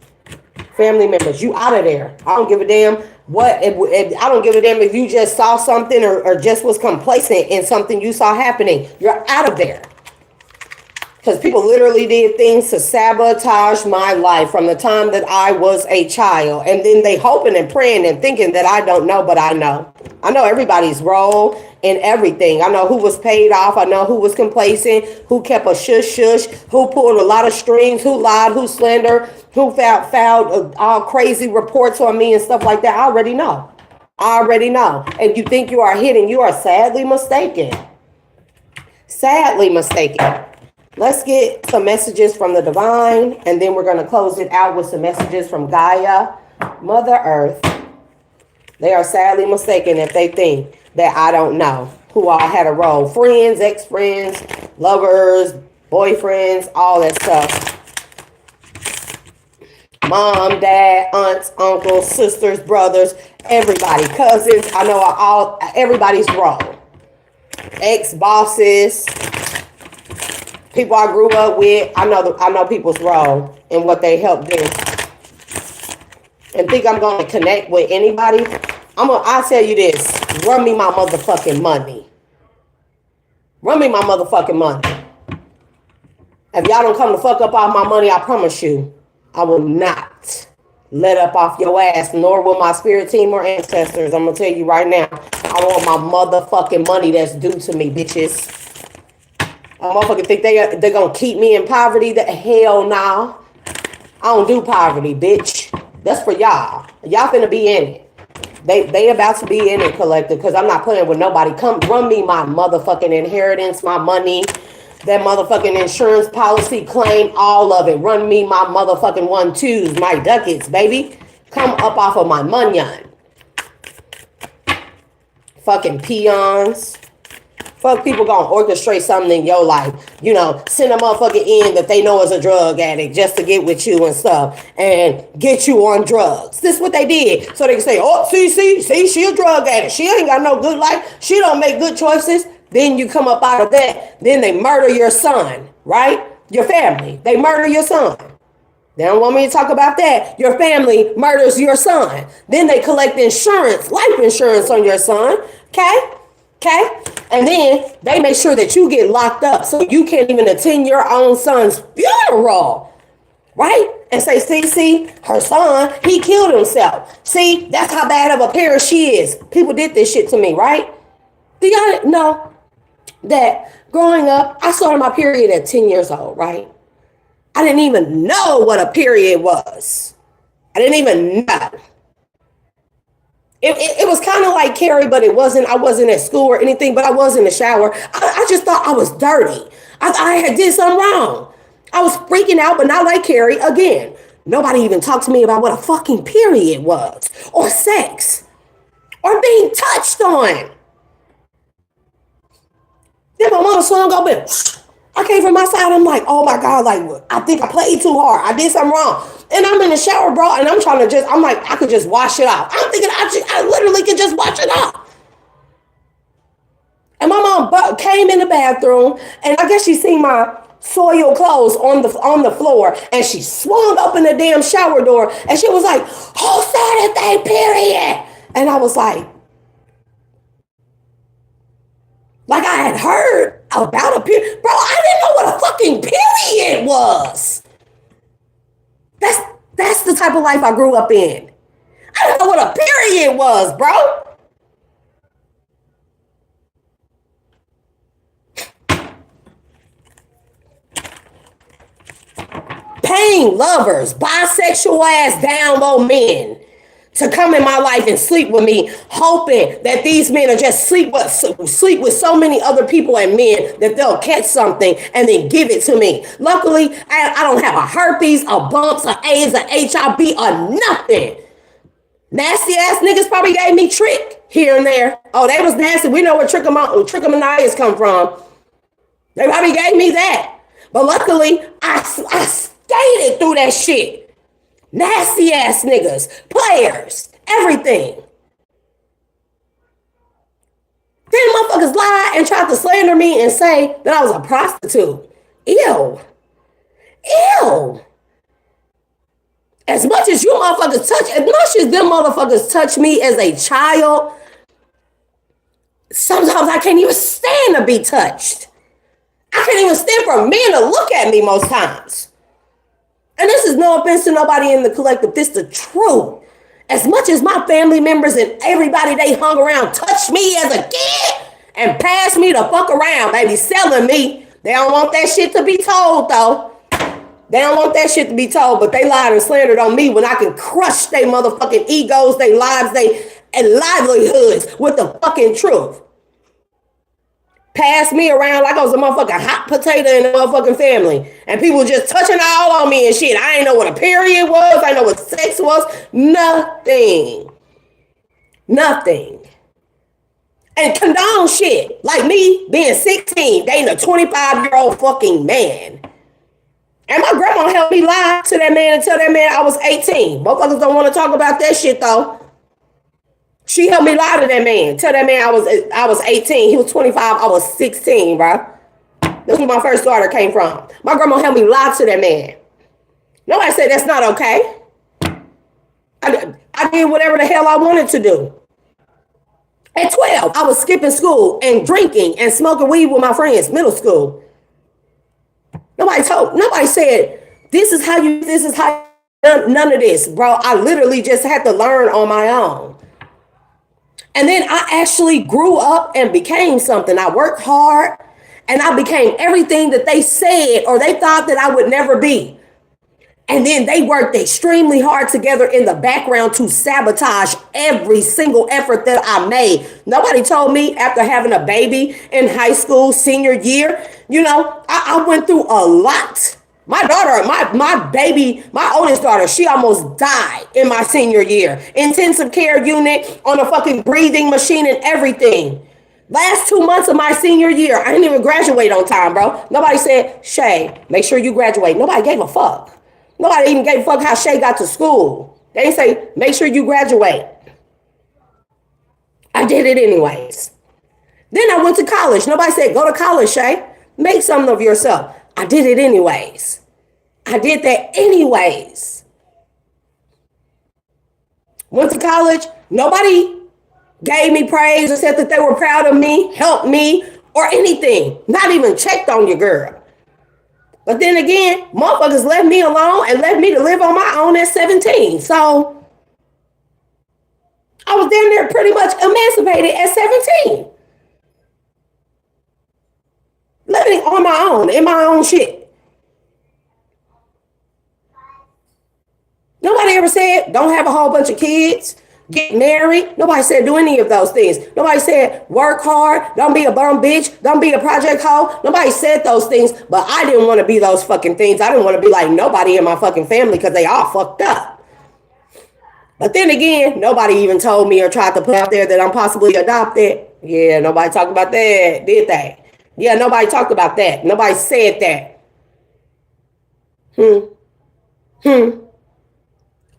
Family members, you out of there. I don't give a damn I don't give a damn if you just saw something or just was complacent in something you saw happening. You're out of there. Because people literally did things to sabotage my life from the time that I was a child. And then they hoping and praying and thinking that I don't know, but I know. I know everybody's role in everything. I know who was paid off. I know who was complacent, who kept a shush, who pulled a lot of strings, who lied, who slandered, who filed all crazy reports on me and stuff like that. I already know. And you think you are hidden. You are sadly mistaken. Sadly mistaken. Let's get some messages from the divine, and then we're going to close it out with some messages from Gaia, Mother Earth. They are sadly mistaken if they think that I don't know who all had a role. Friends, ex-friends, lovers, boyfriends, all that stuff. mom, dad, aunts, uncles, sisters, brothers, everybody, cousins. I know everybody's role. Ex-bosses, people I grew up with. I know people's role and what they helped do. And think I'm going to connect with anybody? I'll tell you this. Run me my motherfucking money. Run me my motherfucking money. If y'all don't come to fuck up off my money, I promise you, I will not let up off your ass, nor will my spirit team or ancestors. I'm going to tell you right now, I want my motherfucking money that's due to me, bitches. I motherfucking think they're going to keep me in poverty? Hell no. I don't do poverty, bitch. That's for y'all. Y'all finna be in it. They about to be in it, collective, because I'm not playing with nobody. Come run me my motherfucking inheritance, my money, that motherfucking insurance policy claim, all of it. Run me my motherfucking 1-2s, my ducats, baby. Come up off of my munyon. Fucking peons. Fuck people gonna orchestrate something in your life. You know, send a motherfucker in that they know is a drug addict just to get with you and stuff and get you on drugs. This is what they did. So they can say, oh, see, she a drug addict. She ain't got no good life. She don't make good choices. Then you come up out of that. Then they murder your son, right? Your family. They murder your son. They don't want me to talk about that. Your family murders your son. Then they collect insurance, life insurance on your son. Okay? And then they make sure that you get locked up so you can't even attend your own son's funeral. Right? And say, see, her son, he killed himself. See, that's how bad of a parent she is. People did this shit to me, right? Do y'all know that growing up, I started my period at 10 years old, right? I didn't even know what a period was. I didn't even know. It was kind of like Carrie, but it wasn't. I wasn't at school or anything, but I was in the shower. I just thought I was dirty. I had did something wrong. I was freaking out, but not like Carrie. Again, nobody even talked to me about what a fucking period was, or sex, or being touched on. Then my mama swung up and I came from my side. I'm like, oh my God, like, I think I played too hard. I did something wrong. And I'm in the shower, bro, and I'm trying to I'm like, I could just wash it off. I'm thinking I literally could just wash it off. And my mom came in the bathroom, and I guess she seen my soiled clothes on the floor, and she swung up in the damn shower door, and she was like, who said it, they period? And I was like I had heard about a period. Bro, I didn't know what a fucking period was. That's the type of life I grew up in. I didn't know what a period was, bro. Paying lovers, bisexual ass down low men to come in my life and sleep with me, hoping that these men are just sleep with so many other people and men that they'll catch something and then give it to me. Luckily, I don't have a herpes, a bumps, a AIDS, a HIV, or nothing. Nasty ass niggas probably gave me trick here and there. Oh, they was nasty. We know where trichomoniasis come from. They probably gave me that. But luckily, I skated through that shit. Nasty ass niggas, players, everything. Then motherfuckers lied and tried to slander me and say that I was a prostitute. Ew. As much as them motherfuckers touch me as a child, sometimes I can't even stand to be touched. I can't even stand for men to look at me most times. And this is no offense to nobody in the collective. This is the truth. As much as my family members and everybody they hung around touched me as a kid and passed me the fuck around, baby, selling me. They don't want that shit to be told, though. They don't want that shit to be told, but they lied and slandered on me when I can crush their motherfucking egos, their lives, and livelihoods with the fucking truth. Passed me around like I was a motherfucking hot potato in the motherfucking family. And people just touching all on me and shit. I ain't know what a period was. I ain't know what sex was. Nothing. And condone shit. Like me being 16, dating a 25-year-old fucking man. And my grandma helped me lie to that man and tell that man I was 18. Motherfuckers don't want to talk about that shit though. She helped me lie to that man. Tell that man I was 18. He was 25. I was 16, bro. That's where my first daughter came from. My grandma helped me lie to that man. Nobody said that's not okay. I did whatever the hell I wanted to do. At 12, I was skipping school and drinking and smoking weed with my friends, middle school. Nobody said, this is how, none of this, bro. I literally just had to learn on my own. And then I actually grew up and became something. I worked hard and I became everything that they said or they thought that I would never be. And then they worked extremely hard together in the background to sabotage every single effort that I made. Nobody told me after having a baby in high school, senior year, I went through a lot. My daughter, my baby, my oldest daughter, she almost died in my senior year. Intensive care unit on a fucking breathing machine and everything. Last 2 months of my senior year, I didn't even graduate on time, bro. Nobody said, Shay, make sure you graduate. Nobody gave a fuck. Nobody even gave a fuck how Shay got to school. They didn't say, make sure you graduate. I did it anyways. Then I went to college. Nobody said, go to college, Shay. Make something of yourself. I did it anyways. I did that anyways. Went to college. Nobody gave me praise or said that they were proud of me, helped me, or anything. Not even checked on your girl. But then again, motherfuckers left me alone and left me to live on my own at 17. So I was damn near pretty much emancipated at 17. Living on my own, in my own shit. Nobody ever said, don't have a whole bunch of kids, get married. Nobody said do any of those things. Nobody said work hard, don't be a bum bitch, don't be a project hoe. Nobody said those things, but I didn't want to be those fucking things. I didn't want to be like nobody in my fucking family because they all fucked up. But then again, nobody even told me or tried to put out there that I'm possibly adopted. Yeah, nobody talked about that, did they? Yeah, nobody talked about that. Nobody said that.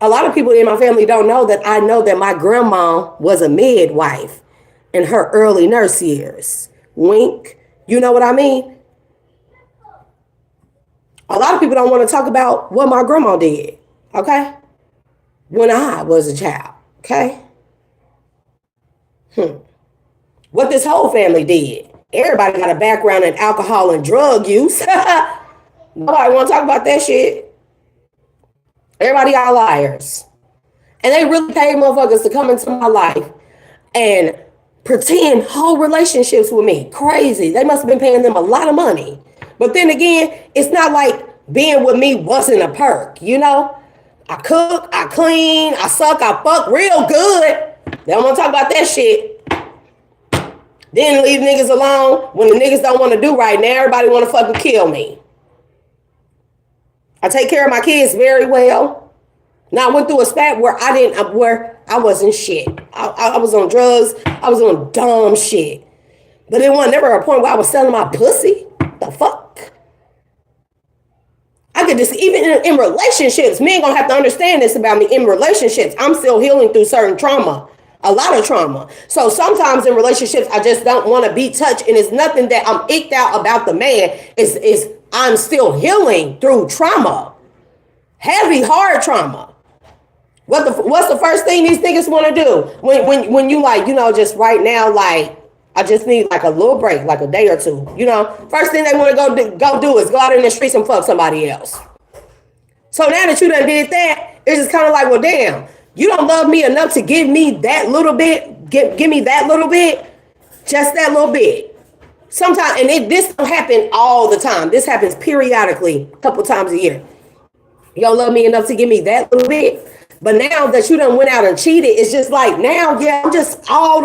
A lot of people in my family don't know that I know that my grandma was a midwife in her early nurse years. Wink. You know what I mean? A lot of people don't want to talk about what my grandma did. Okay? When I was a child. Okay? What this whole family did. Everybody got a background in alcohol and drug use. Nobody want to talk about that shit. Everybody got liars. And they really paid motherfuckers to come into my life and pretend whole relationships with me. Crazy. They must have been paying them a lot of money. But then again, it's not like being with me wasn't a perk, I cook, I clean, I suck, I fuck real good. They don't want to talk about that shit. Then leave niggas alone when the niggas don't want to do right. Now everybody want to fucking kill me. I take care of my kids very well. Now I went through a spat where I wasn't shit. I was on drugs. I was on dumb shit. But it wasn't never a point where I was selling my pussy. The fuck? I could just, even in relationships, men gonna have to understand this about me. In relationships, I'm still healing through certain trauma. A lot of trauma. So sometimes in relationships, I just don't want to be touched. And it's nothing that I'm icked out about the man. It's I'm still healing through trauma. Heavy, hard trauma. What's the first thing these niggas want to do? When you just right now, I just need a little break, a day or two. First thing they want to go do is go out in the streets and fuck somebody else. So now that you done did that, it's just kind of like, well, damn, you don't love me enough to give me that little bit. Give me that little bit. Just that little bit. Sometimes, and this don't happen all the time. This happens periodically, a couple times a year. You don't love me enough to give me that little bit. But now that you done went out and cheated, it's just like, now, yeah, I'm just all the